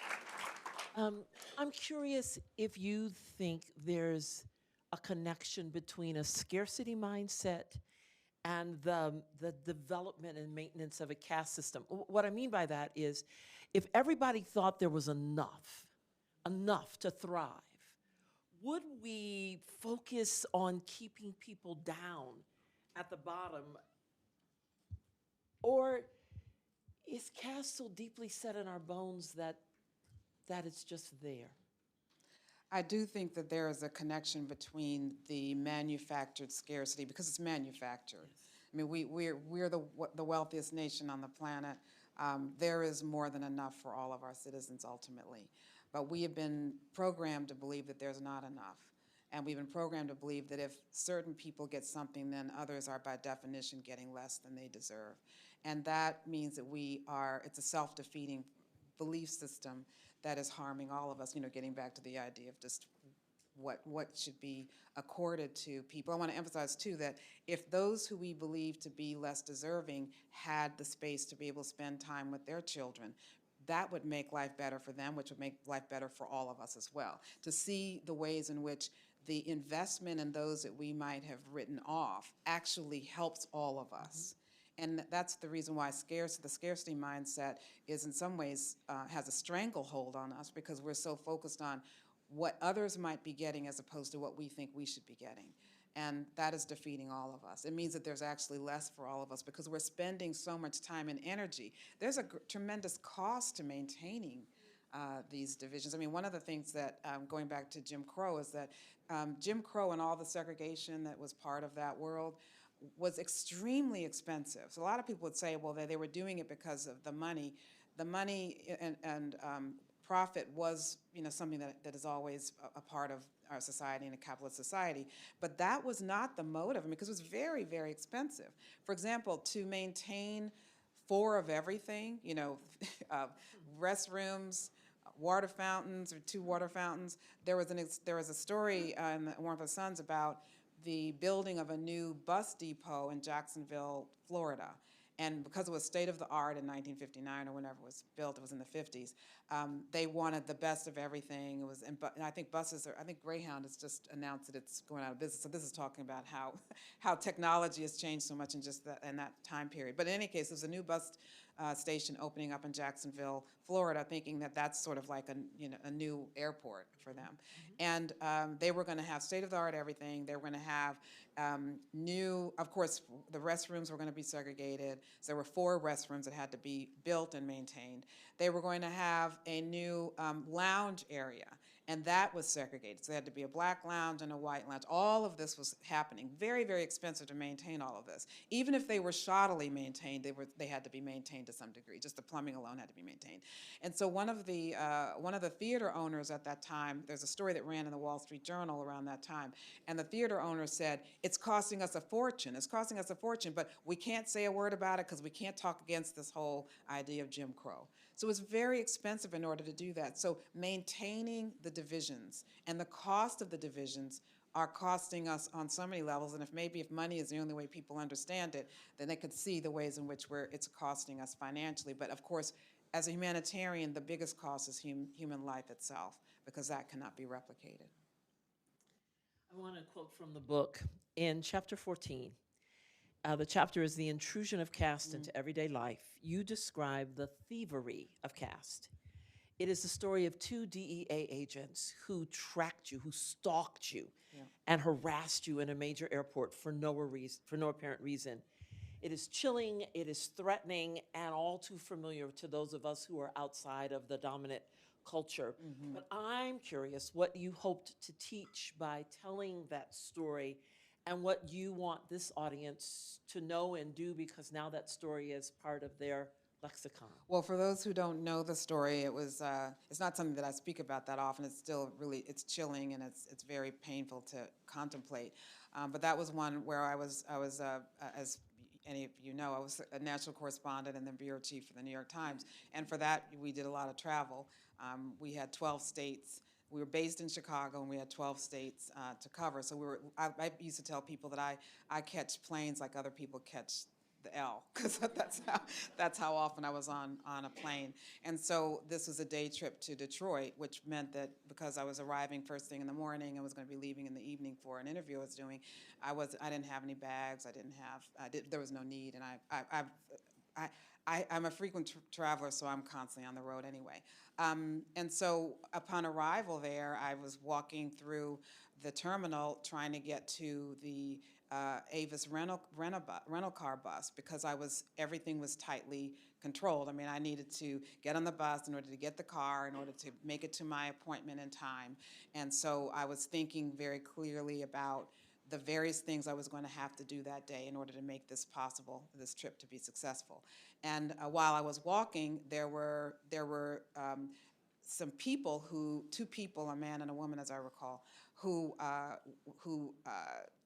S3: I'm curious if you think there's a connection between a scarcity mindset and the development and maintenance of a caste system. What I mean by that is, if everybody thought there was enough to thrive, would we focus on keeping people down at the bottom? Or is caste so deeply set in our bones that it's just there?
S2: I do think that there is a connection between the manufactured scarcity, because it's manufactured. I mean, we're the wealthiest nation on the planet. There is more than enough for all of our citizens ultimately. But we have been programmed to believe that there's not enough. And we've been programmed to believe that if certain people get something, then others are by definition getting less than they deserve. And that means that it's a self-defeating belief system that is harming all of us, getting back to the idea of just what should be accorded to people. I want to emphasize, too, that if those who we believe to be less deserving had the space to be able to spend time with their children, that would make life better for them, which would make life better for all of us as well. To see the ways in which the investment in those that we might have written off actually helps all of us. And that's the reason why the scarcity mindset is in some ways has a stranglehold on us, because we're so focused on what others might be getting as opposed to what we think we should be getting. And that is defeating all of us. It means that there's actually less for all of us because we're spending so much time and energy. There's a tremendous cost to maintaining these divisions. I mean, one of the things that, going back to Jim Crow, is that Jim Crow and all the segregation that was part of that world was extremely expensive. So a lot of people would say, well, they were doing it because of the money. The money and profit was, something that is always a part of our society and a capitalist society. But that was not the motive, because it was very, very expensive. For example, to maintain 4 of everything, restrooms, water fountains, or 2 water fountains. There was a story in one of the Sons about the building of a new bus depot in Jacksonville, Florida. And because it was state-of-the-art in 1959 or whenever it was built, it was in the 50s, they wanted the best of everything. And I think Greyhound has just announced that it's going out of business. So this is talking about how technology has changed so much in that time period. But in any case, there's a new bus station opening up in Jacksonville, Florida, thinking that that's sort of like a new airport for them. And they were going to have state-of-the-art everything. They were going to have of course, the restrooms were going to be segregated. So there were 4 restrooms that had to be built and maintained. They were going to have a new lounge area, and that was segregated. So there had to be a black lounge and a white lounge. All of this was happening. Very, very expensive to maintain all of this. Even if they were shoddily maintained, they had to be maintained to some degree. Just the plumbing alone had to be maintained. And so one of the theater owners at that time, there's a story that ran in the Wall Street Journal around that time, and the theater owner said, it's costing us a fortune. It's costing us a fortune, but we can't say a word about it because we can't talk against this whole idea of Jim Crow. So it's very expensive in order to do that. So maintaining the divisions and the cost of the divisions are costing us on so many levels. And if money is the only way people understand it, then they could see the ways in which it's costing us financially. But of course, as a humanitarian, the biggest cost is human life itself. because that cannot be replicated.
S3: I want to quote from the book in chapter 14. The chapter is The Intrusion of Caste into Everyday Life. You describe the thievery of caste. It is the story of two DEA agents who tracked you, who stalked you, and harassed you in a major airport for no apparent reason. It is chilling, it is threatening, and all too familiar to those of us who are outside of the dominant culture. But I'm curious what you hoped to teach by telling that story and what you want this audience to know and do, because now that story is part of their lexicon.
S2: Well, for those who don't know the story, it's not something that I speak about that often. It's still really, it's chilling and it's very painful to contemplate. But that was one where I was as any of you know, I was a national correspondent and then bureau chief for the New York Times. And for that, we did a lot of travel. We had 12 states. We were based in Chicago, and we had 12 states to cover. So I used to tell people that I catch planes like other people catch the L, because that's how often I was on a plane. And so this was a day trip to Detroit, which meant that because I was arriving first thing in the morning, I was going to be leaving in the evening for an interview I was doing. I didn't have any bags. There was no need, and I'm a frequent traveler, so I'm constantly on the road anyway. And so upon arrival there, I was walking through the terminal trying to get to the Avis rental car bus, because everything was tightly controlled. I mean, I needed to get on the bus in order to get the car, in order to make it to my appointment in time. And so I was thinking very clearly about the various things I was going to have to do that day in order to make this possible, this trip to be successful. And while I was walking, there were some people two people, a man and a woman, as I recall, who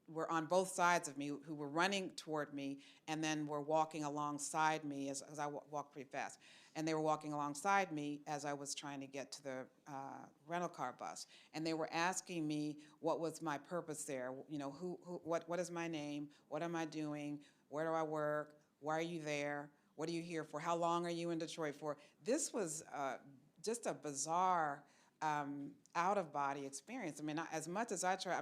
S2: were on both sides of me, who were running toward me and then were walking alongside me as I walked pretty fast. And they were walking alongside me as I was trying to get to the rental car bus. And they were asking me what was my purpose there. You know, what is my name? What am I doing? Where do I work? Why are you there? What are you here for? How long are you in Detroit for? This was just a bizarre out-of-body experience. I mean, as much as I try,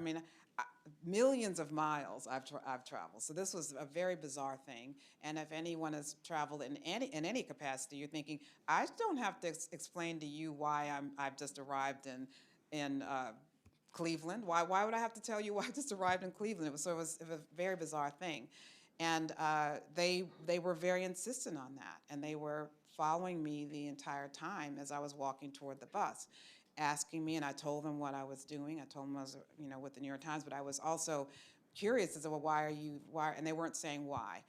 S2: millions of miles I've traveled. So this was a very bizarre thing. And if anyone has traveled in any capacity, you're thinking, I don't have to explain to you why I've just arrived in Cleveland. Why would I have to tell you why I just arrived in Cleveland? It was a very bizarre thing. And they were very insistent on that. And they were following me the entire time as I was walking toward the bus, asking me, and I told them what I was doing. I told them I was, with the New York Times, but I was also curious as to, well, why, and they weren't saying why.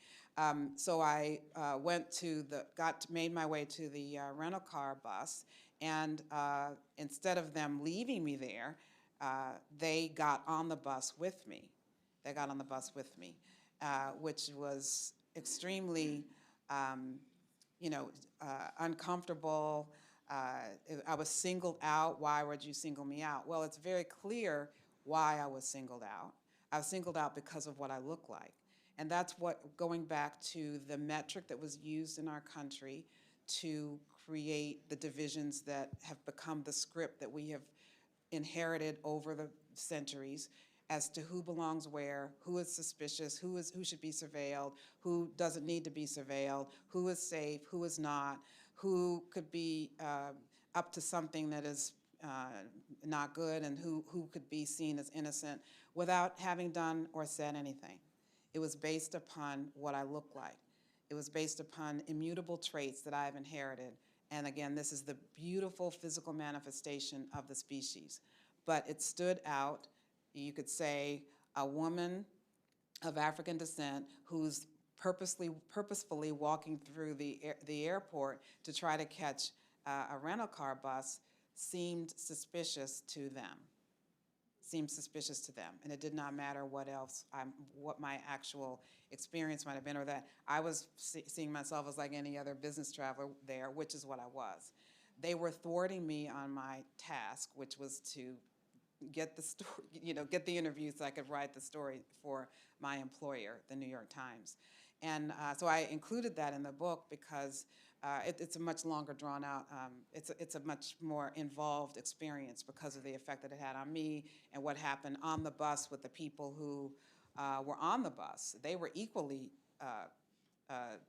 S2: So I made my way to the rental car bus, and instead of them leaving me there, they got on the bus with me. Which was extremely, uncomfortable. I was singled out. Why would you single me out? Well, it's very clear why I was singled out. I was singled out because of what I look like. And that's going back to the metric that was used in our country to create the divisions that have become the script that we have inherited over the centuries as to who belongs where, who is suspicious, who should be surveilled, who doesn't need to be surveilled, who is safe, who is not, who could be up to something that is not good, and who could be seen as innocent without having done or said anything. It was based upon what I look like. It was based upon immutable traits that I have inherited. And again, this is the beautiful physical manifestation of the species. But it stood out, you could say, a woman of African descent who's purposefully walking through the airport to try to catch a rental car bus seemed suspicious to them. And it did not matter what my actual experience might have been, or that I was seeing myself as like any other business traveler there, which is what I was. They were thwarting me on my task, which was to get the story, get the interview so I could write the story for my employer, the New York Times. And so I included that in the book because it's a much longer drawn out, it's a much more involved experience because of the effect that it had on me and what happened on the bus with the people who were on the bus. They were equally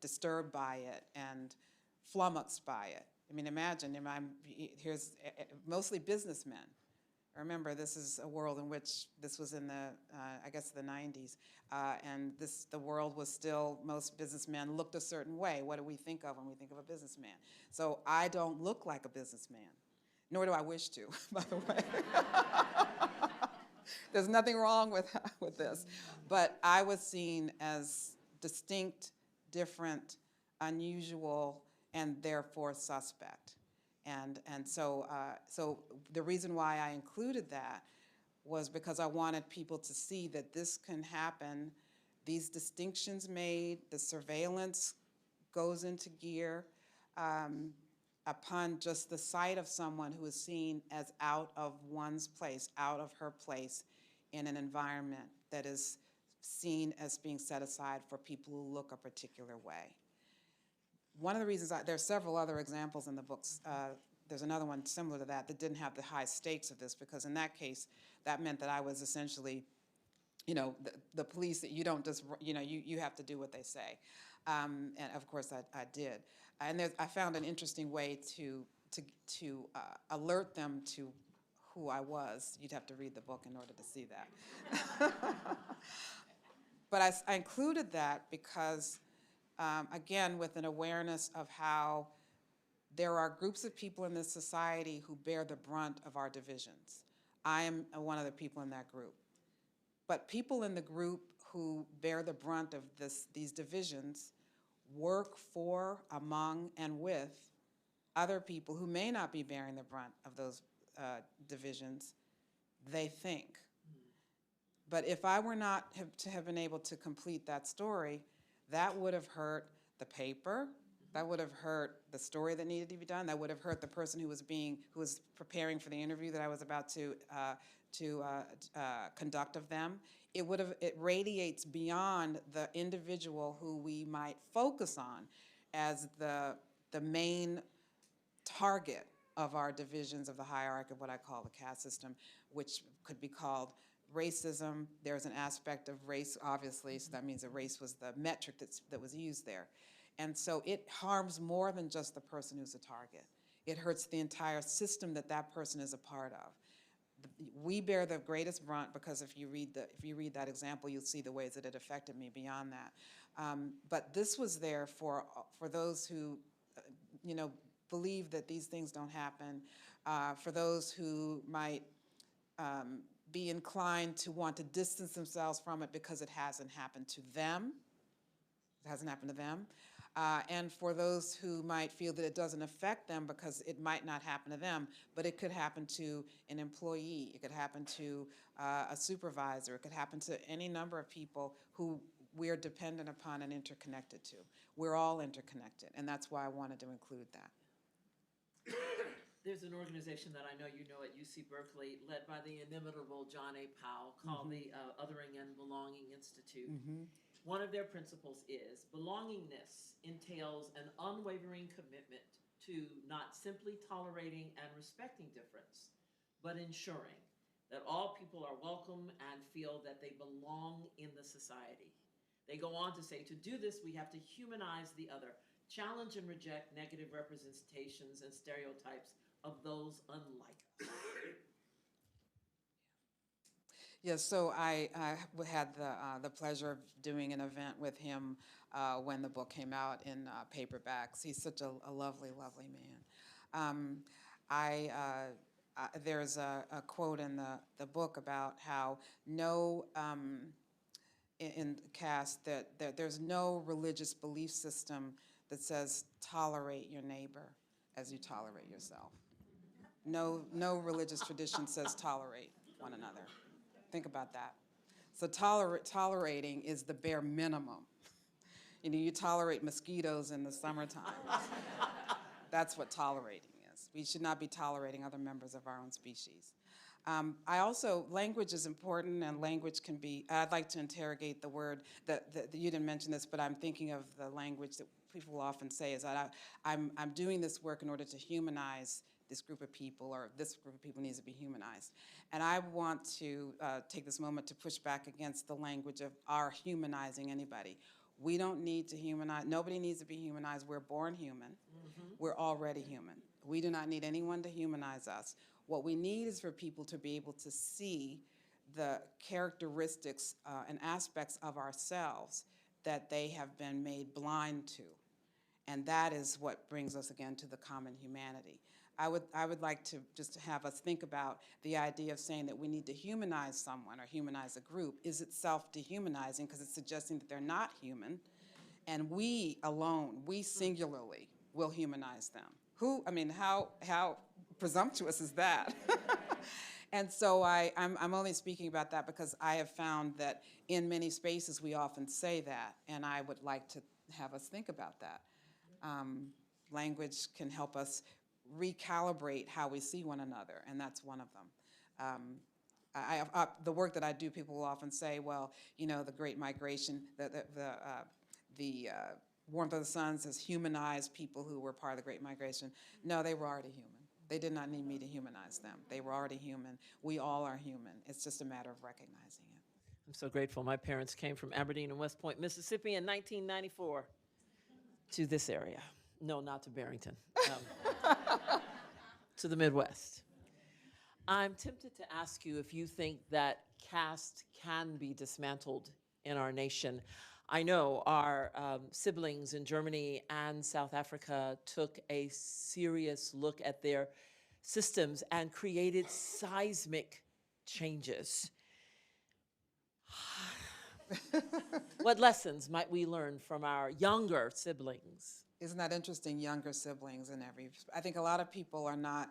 S2: disturbed by it and flummoxed by it. I mean, imagine, here's mostly businessmen. Remember, this is a world in which this was in the, I guess, the 90s, and the world was still, most businessmen looked a certain way. What do we think of when we think of a businessman? So I don't look like a businessman, nor do I wish to, by the way. There's nothing wrong with this. But I was seen as distinct, different, unusual, and therefore suspect. And so the reason why I included that was because I wanted people to see that this can happen, these distinctions made, the surveillance goes into gear upon just the sight of someone who is seen as out of one's place, out of her place in an environment that is seen as being set aside for people who look a particular way. One of the reasons, there are several other examples in the books. There's another one similar to that didn't have the high stakes of this, because in that case, that meant that I was essentially, the police, that you don't just, you have to do what they say. And of course I did. And I found an interesting way to alert them to who I was. You'd have to read the book in order to see that. But I included that because, again, with an awareness of how there are groups of people in this society who bear the brunt of our divisions. I am one of the people in that group. But people in the group who bear the brunt of these divisions work for, among, and with other people who may not be bearing the brunt of those divisions, they think. But if I were not to have been able to complete that story, that would have hurt the paper, that would have hurt the story that needed to be done, that would have hurt the person who was preparing for the interview that I was about to conduct of them. It radiates beyond the individual who we might focus on as the main target of our divisions of the hierarchy of what I call the caste system, which could be called racism. There's an aspect of race, obviously, so that means that race was the metric that was used there. And so it harms more than just the person who's a target. It hurts the entire system that person is a part of. We bear the greatest brunt because if you read that example, you'll see the ways that it affected me beyond that. But this was there for those who, believe that these things don't happen, for those who might be inclined to want to distance themselves from it because it hasn't happened to them. It hasn't happened to them. And for those who might feel that it doesn't affect them because it might not happen to them, but it could happen to an employee, it could happen to a supervisor, it could happen to any number of people who we're dependent upon and interconnected to. We're all interconnected, and that's why I wanted to include that.
S3: There's an organization that I know you know at UC Berkeley, led by the inimitable John A. Powell, called the Othering and Belonging Institute. One of their principles is belongingness entails an unwavering commitment to not simply tolerating and respecting difference, but ensuring that all people are welcome and feel that they belong in the society. They go on to say, to do this, we have to humanize the other, challenge and reject negative representations and stereotypes of those unlike us.
S2: Yes, so I had the pleasure of doing an event with him when the book came out in paperbacks. He's such a lovely, lovely man. There's a quote in the book about how in caste that there's no religious belief system that says tolerate your neighbor as you tolerate yourself. No religious tradition says tolerate one another. Think about that. So tolerating is the bare minimum. You tolerate mosquitoes in the summertime. That's what tolerating is. We should not be tolerating other members of our own species. I also, language is important, and language can be, I'd like to interrogate the word, that you didn't mention this, but I'm thinking of the language that people will often say is that I'm doing this work in order to humanize this group of people, or this group of people needs to be humanized. And I want to take this moment to push back against the language of our humanizing anybody. We don't need to humanize, nobody needs to be humanized. We're born human. We're already human. We do not need anyone to humanize us. What we need is for people to be able to see the characteristics and aspects of ourselves that they have been made blind to. And that is what brings us again to the common humanity. I would like to just have us think about the idea of saying that we need to humanize someone or humanize a group is itself dehumanizing, because it's suggesting that they're not human, and we alone, we singularly, will humanize them. How presumptuous is that? And so I'm only speaking about that because I have found that in many spaces we often say that, and I would like to have us think about that. Language can help us recalibrate how we see one another, and that's one of them. The work that I do, people will often say, well, you know, the Great Migration, the Warmth of the Suns has humanized people who were part of the Great Migration. No, they were already human. They did not need me to humanize them. They were already human. We all are human. It's just a matter of recognizing it.
S3: I'm so grateful. My parents came from Aberdeen and West Point, Mississippi in 1994 to this area. No, not to Barrington, to the Midwest. I'm tempted to ask you if you think that caste can be dismantled in our nation. I know our siblings in Germany and South Africa took a serious look at their systems and created seismic changes. What lessons might we learn from our younger siblings?
S2: Isn't that interesting? Younger siblings in every, I think a lot of people are not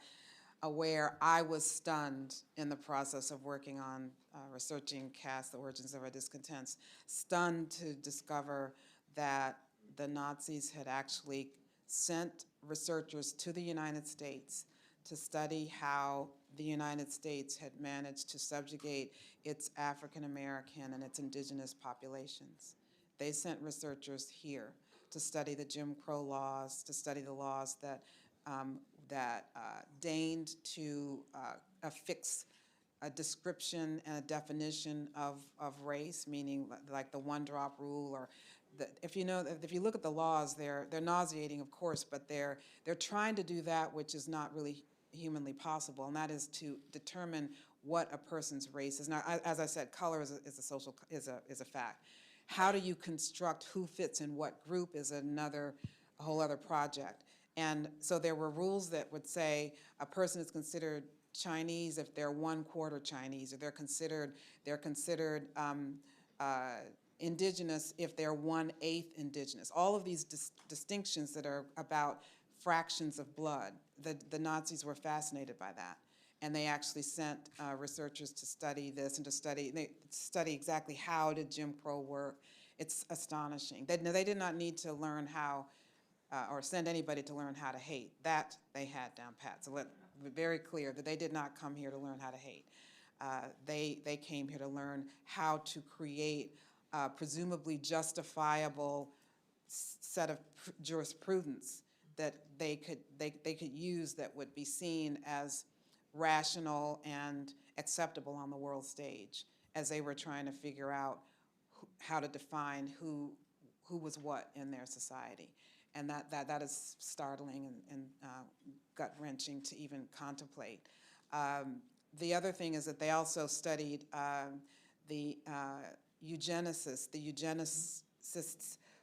S2: aware. I was stunned in the process of working on researching caste, the origins of our discontents, stunned to discover that the Nazis had actually sent researchers to the United States to study how the United States had managed to subjugate its African American and its indigenous populations. They sent researchers here to study the Jim Crow laws, to study the laws that deigned to affix a description and a definition of race, meaning like the one-drop rule, or if you look at the laws, they're nauseating, of course, but they're trying to do that which is not really humanly possible, and that is to determine what a person's race is. Now, as I said, color is a fact. How do you construct who fits in what group is a whole other project. And so there were rules that would say a person is considered Chinese if they're 1/4 Chinese, or they're considered indigenous if they're 1/8 indigenous. All of these distinctions that are about fractions of blood. The Nazis were fascinated by that, and they actually sent researchers to study this and to study exactly how did Jim Crow work. It's astonishing. They did not need to learn how, or send anybody to learn how to hate. That they had down pat. So let be very clear that they did not come here to learn how to hate. They came here to learn how to create a presumably justifiable set of jurisprudence that they could use that would be seen as rational and acceptable on the world stage, as they were trying to figure out how to define who was what in their society. And that is startling and gut-wrenching to even contemplate. The other thing is that they also studied the eugenicists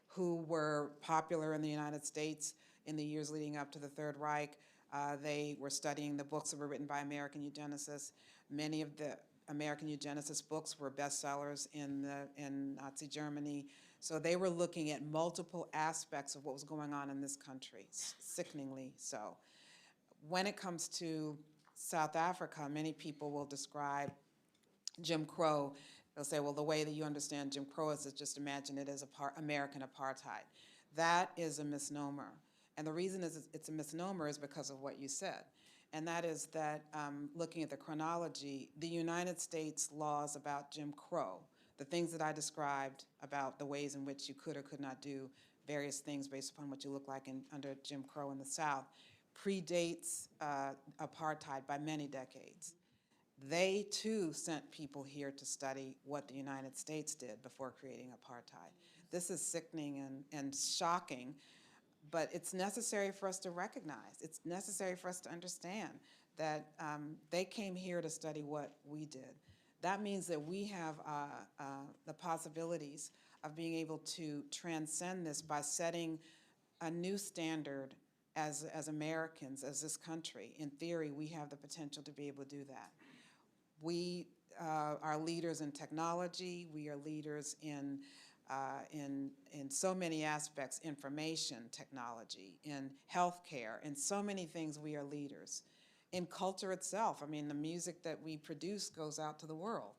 S2: who were popular in the United States in the years leading up to the Third Reich. They were studying the books that were written by American eugenicists. Many of the American eugenicist books were bestsellers in Nazi Germany. So they were looking at multiple aspects of what was going on in this country, sickeningly so. When it comes to South Africa, many people will describe Jim Crow. They'll say, well, the way that you understand Jim Crow is to just imagine it as American apartheid. That is a misnomer. And the reason it's a misnomer is because of what you said. and that is that looking at the chronology, the United States laws about Jim Crow, the things that I described about the ways in which you could or could not do various things based upon what you look like under Jim Crow in the South, predates apartheid by many decades. They, too, sent people here to study what the United States did before creating apartheid. This is sickening and shocking, but it's necessary for us to recognize. It's necessary for us to understand that they came here to study what we did. That means that we have the possibilities of being able to transcend this by setting a new standard as Americans, as this country. In theory, we have the potential to be able to do that. We are leaders in technology. We are leaders in so many aspects, information technology, in healthcare, in so many things we are leaders. In culture itself, I mean, the music that we produce goes out to the world.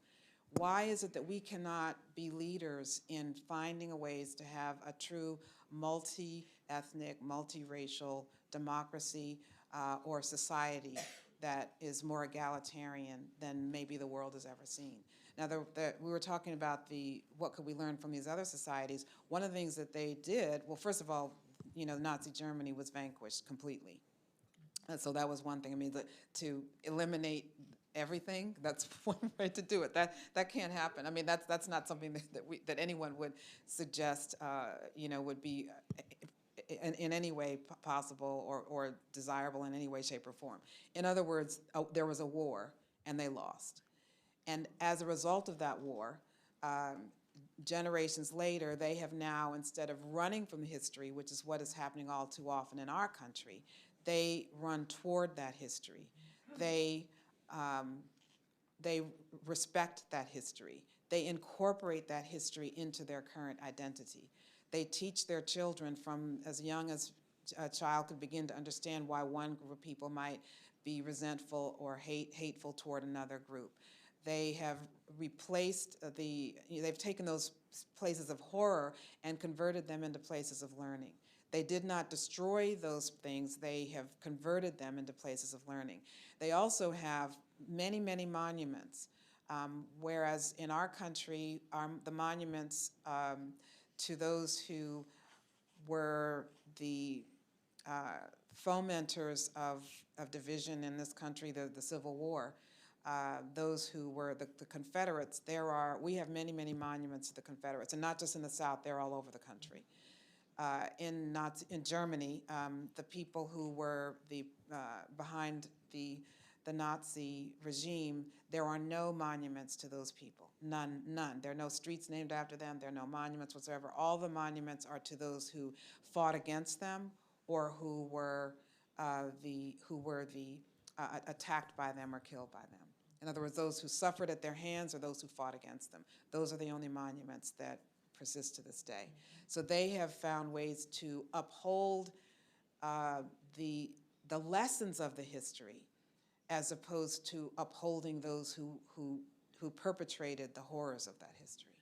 S2: Why is it that we cannot be leaders in finding ways to have a true multi-ethnic, multiracial democracy or society that is more egalitarian than maybe the world has ever seen? Now, we were talking about what could we learn from these other societies. One of the things that they did, well, first of all, Nazi Germany was vanquished completely. So that was one thing. I mean, to eliminate everything, that's one way to do it. That can't happen. I mean, that's not something that anyone would suggest, would be in any way possible or desirable in any way, shape, or form. In other words, there was a war, and they lost. And as a result of that war, generations later, they have now, instead of running from history, which is what is happening all too often in our country, they run toward that history. They respect that history. They incorporate that history into their current identity. They teach their children from as young as a child could begin to understand why one group of people might be resentful or hateful toward another group. They have replaced they've taken those places of horror and converted them into places of learning. They did not destroy those things. They have converted them into places of learning. They also have many, many monuments, whereas in our country, the monuments to those who were the fomenters of division in this country, the Civil War, those who were the Confederates, we have many, many monuments to the Confederates, and not just in the South, they're all over the country. In Germany, the people who were behind the Nazi regime, there are no monuments to those people, none. There are no streets named after them, there are no monuments whatsoever. All the monuments are to those who fought against them or who were attacked by them or killed by them. In other words, those who suffered at their hands or those who fought against them. Those are the only monuments that persist to this day. So they have found ways to uphold the lessons of the history as opposed to upholding those who perpetrated the horrors of that history.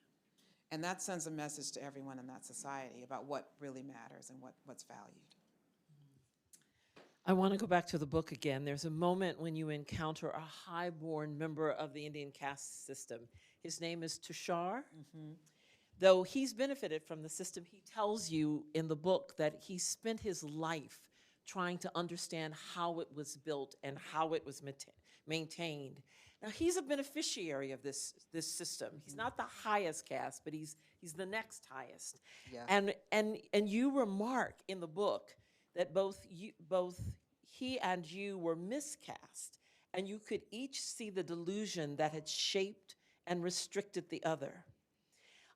S2: And that sends a message to everyone in that society about what really matters and what's valued.
S3: I want to go back to the book again. There's a moment when you encounter a high-born member of the Indian caste system. His name is Tushar. Mm-hmm. Though he's benefited from the system, he tells you in the book that he spent his life trying to understand how it was built and how it was maintained. Now, he's a beneficiary of this system. He's not the highest caste, but he's the next highest. Yeah. And you remark in the book that both he and you were miscast, and you could each see the delusion that had shaped and restricted the other.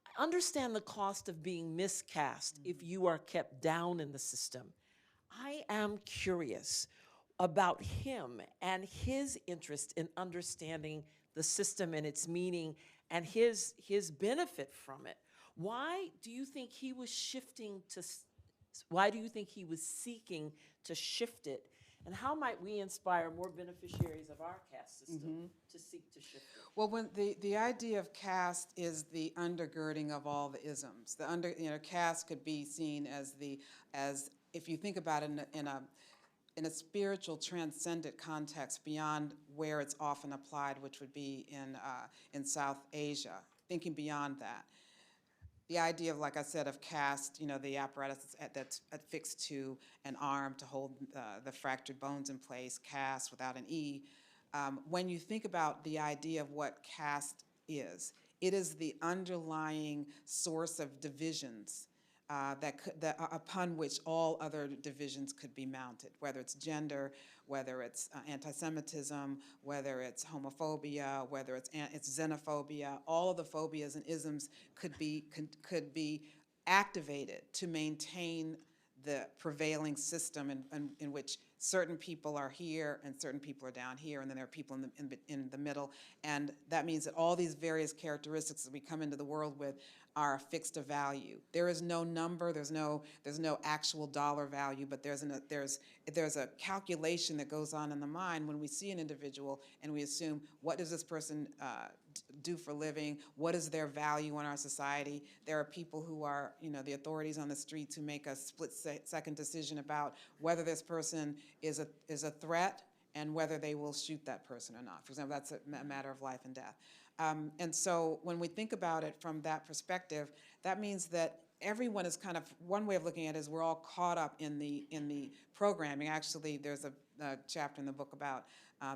S3: I understand the cost of being miscast if you are kept down in the system. I am curious about him and his interest in understanding the system and its meaning and his benefit from it. Why do you think he was seeking to shift it? And how might we inspire more beneficiaries of our caste system to seek to shift it?
S2: Well, when the idea of caste is the undergirding of all the isms. Caste could be seen as if you think about it in in a spiritual, transcendent context beyond where it's often applied, which would be in South Asia, thinking beyond that. The idea of, like I said, of caste, the apparatus that's affixed to an arm to hold the fractured bones in place, caste without an E. When you think about the idea of what caste is, it is the underlying source of divisions upon which all other divisions could be mounted, whether it's gender, whether it's anti-Semitism, whether it's homophobia, whether it's xenophobia. All of the phobias and isms could be activated to maintain the prevailing system in which certain people are here and certain people are down here, and then there are people in the middle. And that means that all these various characteristics that we come into the world with are affixed to value. There is no number, there's no actual dollar value, but there's a calculation that goes on in the mind when we see an individual and we assume, what does this person do for a living? What is their value in our society? There are people who are, the authorities on the streets who make a split-second decision about whether this person is a threat and whether they will shoot that person or not. For example, that's a matter of life and death. And so when we think about it from that perspective, that means that everyone is kind of, one way of looking at it is we're all caught up in the programming. Actually, there's a chapter in the book about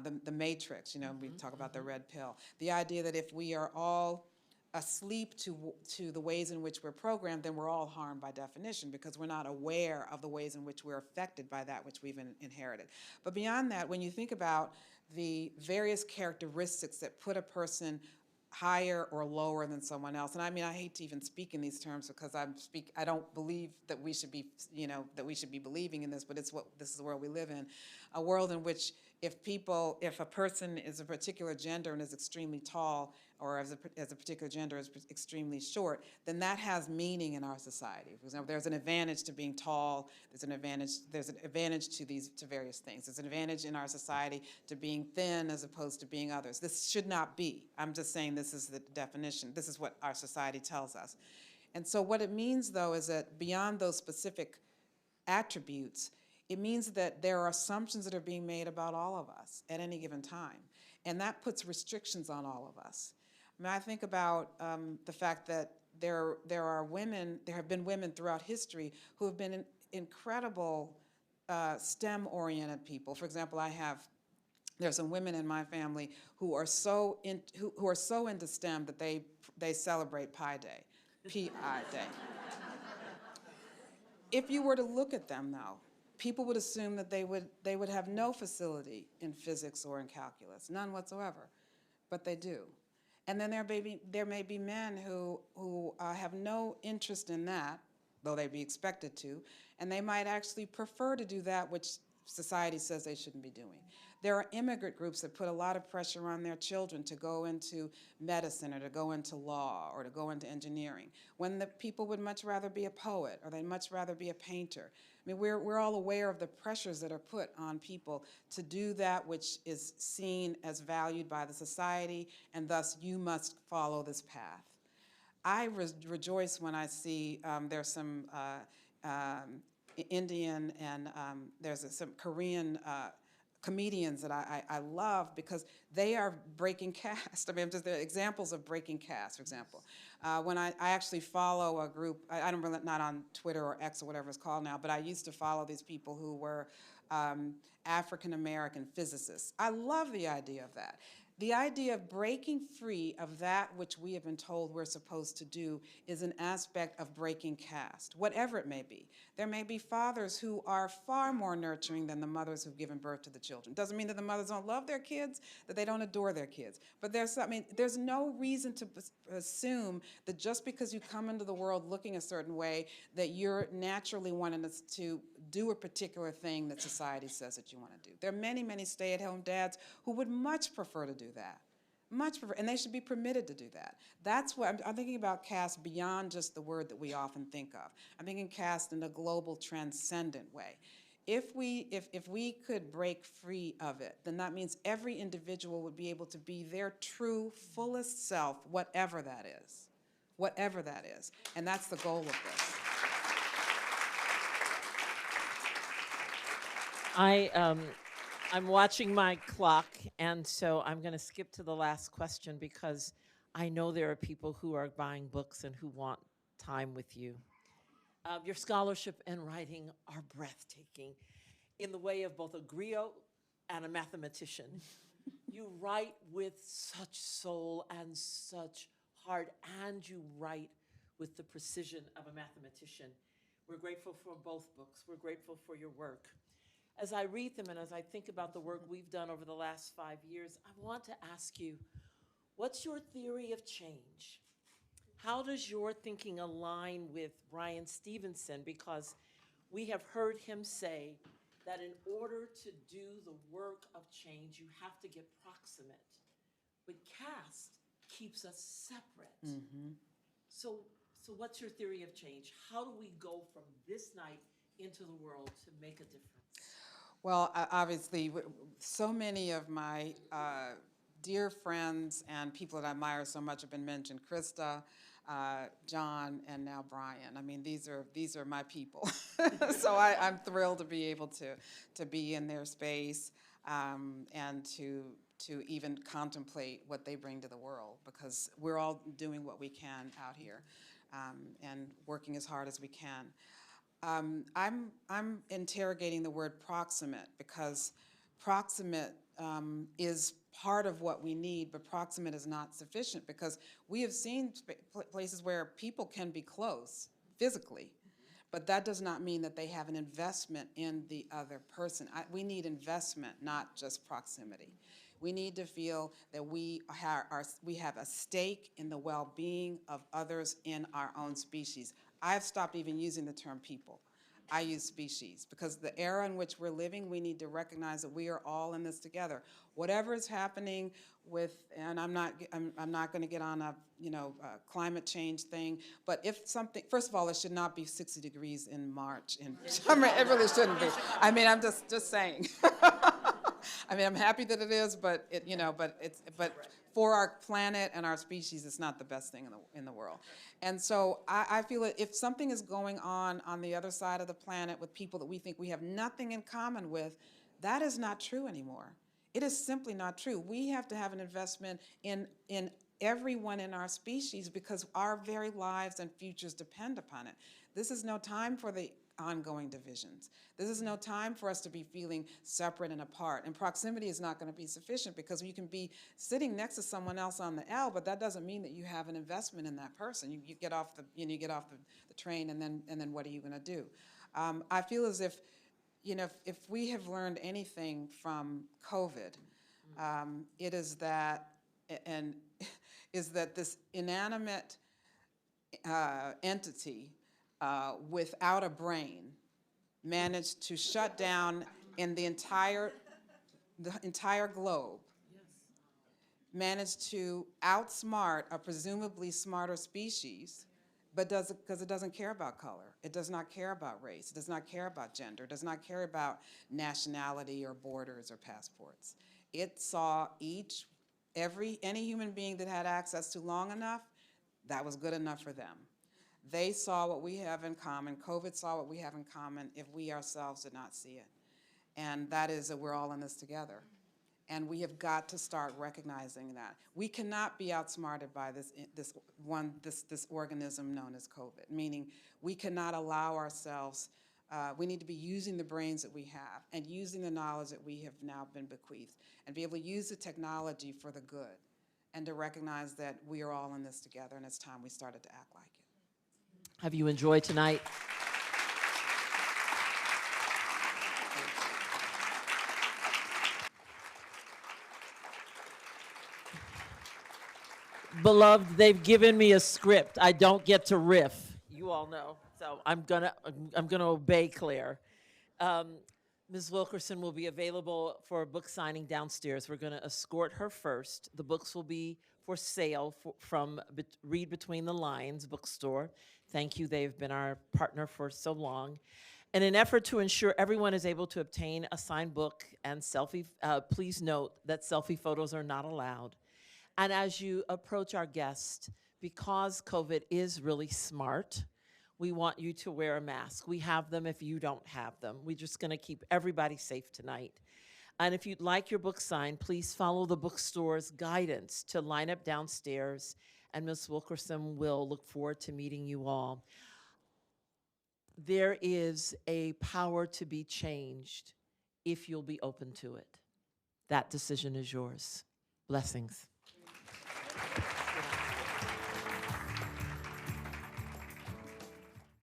S2: the matrix, we talk about the red pill. The idea that if we are all asleep to the ways in which we're programmed, then we're all harmed by definition because we're not aware of the ways in which we're affected by that which we've inherited. But beyond that, when you think about the various characteristics that put a person higher or lower than someone else, and I mean, I hate to even speak in these terms because I don't believe that we should be, that we should be believing in this, but this is the world we live in, a world in which if a person is a particular gender and is extremely tall, or as a particular gender is extremely short, then that has meaning in our society. For example, there's an advantage to being tall. There's an advantage to various things. There's an advantage in our society to being thin as opposed to being others. This should not be. I'm just saying this is the definition. This is what our society tells us. And so what it means, though, is that beyond those specific attributes, it means that there are assumptions that are being made about all of us at any given time. And that puts restrictions on all of us. I mean, I think about the fact that there have been women throughout history who have been incredible STEM-oriented people. For example, there's some women in my family who are so into STEM that they celebrate Pi Day, P-I Day. If you were to look at them, though, people would assume that they would have no facility in physics or in calculus, none whatsoever, but they do. And then there may be men who have no interest in that, though they'd be expected to, and they might actually prefer to do that which society says they shouldn't be doing. There are immigrant groups that put a lot of pressure on their children to go into medicine or to go into law or to go into engineering, when the people would much rather be a poet or they'd much rather be a painter. I mean, we're all aware of the pressures that are put on people to do that which is seen as valued by the society, and thus you must follow this path. I rejoice when I see there's some Indian and there's some Korean comedians that I love because they are breaking caste. I mean, just the examples of breaking caste, for example. When I actually follow a group, I don't really, not on Twitter or X or whatever it's called now, but I used to follow these people who were African-American physicists. I love the idea of that. The idea of breaking free of that which we have been told we're supposed to do is an aspect of breaking caste, whatever it may be. There may be fathers who are far more nurturing than the mothers who've given birth to the children. Doesn't mean that the mothers don't love their kids, that they don't adore their kids. But there's no reason to assume that just because you come into the world looking a certain way, that you're naturally wanting to do a particular thing that society says that you want to do. There are many, many stay-at-home dads who would much prefer to do that. Much prefer, and they should be permitted to do that. That's what I'm thinking about caste beyond just the word that we often think of. I'm thinking caste in a global, transcendent way. If we could break free of it, then that means every individual would be able to be their true, fullest self, whatever that is. Whatever that is. And that's the goal of this.
S3: I'm watching my clock, and so I'm going to skip to the last question because I know there are people who are buying books and who want time with you. Your scholarship and writing are breathtaking in the way of both a griot and a mathematician. You write with such soul and such heart, and you write with the precision of a mathematician. We're grateful for both books. We're grateful for your work. As I read them and as I think about the work we've done over the last 5 years, I want to ask you, what's your theory of change? How does your thinking align with Brian Stevenson? Because we have heard him say that in order to do the work of change, you have to get proximate. But caste keeps us separate.
S2: Mm-hmm.
S3: So what's your theory of change? How do we go from this night into the world to make a difference?
S2: Well, obviously, so many of my dear friends and people that I admire so much have been mentioned. Krista, John, and now Brian. I mean, these are my people. So I'm thrilled to be able to be in their space and to even contemplate what they bring to the world, because we're all doing what we can out here and working as hard as we can. I'm interrogating the word proximate, because proximate is part of what we need, but proximate is not sufficient, because we have seen places where people can be close physically, but that does not mean that they have an investment in the other person. We need investment, not just proximity. We need to feel that we have a stake in the well-being of others in our own species. I've stopped even using the term people. I use species, because the era in which we're living, we need to recognize that we are all in this together. Whatever is happening with, and I'm not going to get on a climate change thing, but if something, first of all, it should not be 60 degrees in March in summer. It really shouldn't be. I mean, I'm just saying. I mean, I'm happy that it is, but for our planet and our species, it's not the best thing in the world. And so I feel that if something is going on the other side of the planet with people that we think we have nothing in common with, that is not true anymore. It is simply not true. We have to have an investment in everyone in our species, because our very lives and futures depend upon it. This is no time for the ongoing divisions. This is no time for us to be feeling separate and apart. And proximity is not going to be sufficient, because you can be sitting next to someone else on the L, but that doesn't mean that you have an investment in that person. You get off the train, and then what are you going to do? I feel as if if we have learned anything from COVID, it is that this inanimate entity without a brain managed to shut down in the entire globe, managed to outsmart a presumably smarter species, but because it doesn't care about color, it does not care about race, it does not care about gender, it does not care about nationality or borders or passports. It saw any human being that had access to long enough, that was good enough for them. They saw what we have in common. COVID saw what we have in common if we ourselves did not see it. And that is that we're all in this together. And we have got to start recognizing that. We cannot be outsmarted by this organism known as COVID, meaning we cannot allow ourselves, we need to be using the brains that we have and using the knowledge that we have now been bequeathed, and be able to use the technology for the good, and to recognize that we are all in this together, and it's time we started to act like it.
S3: Have you enjoyed tonight? Beloved, they've given me a script. I don't get to riff. You all know. So I'm gonna obey Claire. Ms. Wilkerson will be available for a book signing downstairs. We're gonna escort her first. The books will be for sale from Read Between the Lines bookstore. Thank you, they've been our partner for so long. In an effort to ensure everyone is able to obtain a signed book and selfie, please note that selfie photos are not allowed. And as you approach our guest, because COVID is really smart, we want you to wear a mask. We have them if you don't have them. We're just going to keep everybody safe tonight. And if you'd like your book signed, please follow the bookstore's guidance to line up downstairs, and Ms. Wilkerson will look forward to meeting you all. There is a power to be changed if you'll be open to it. That decision is yours. Blessings.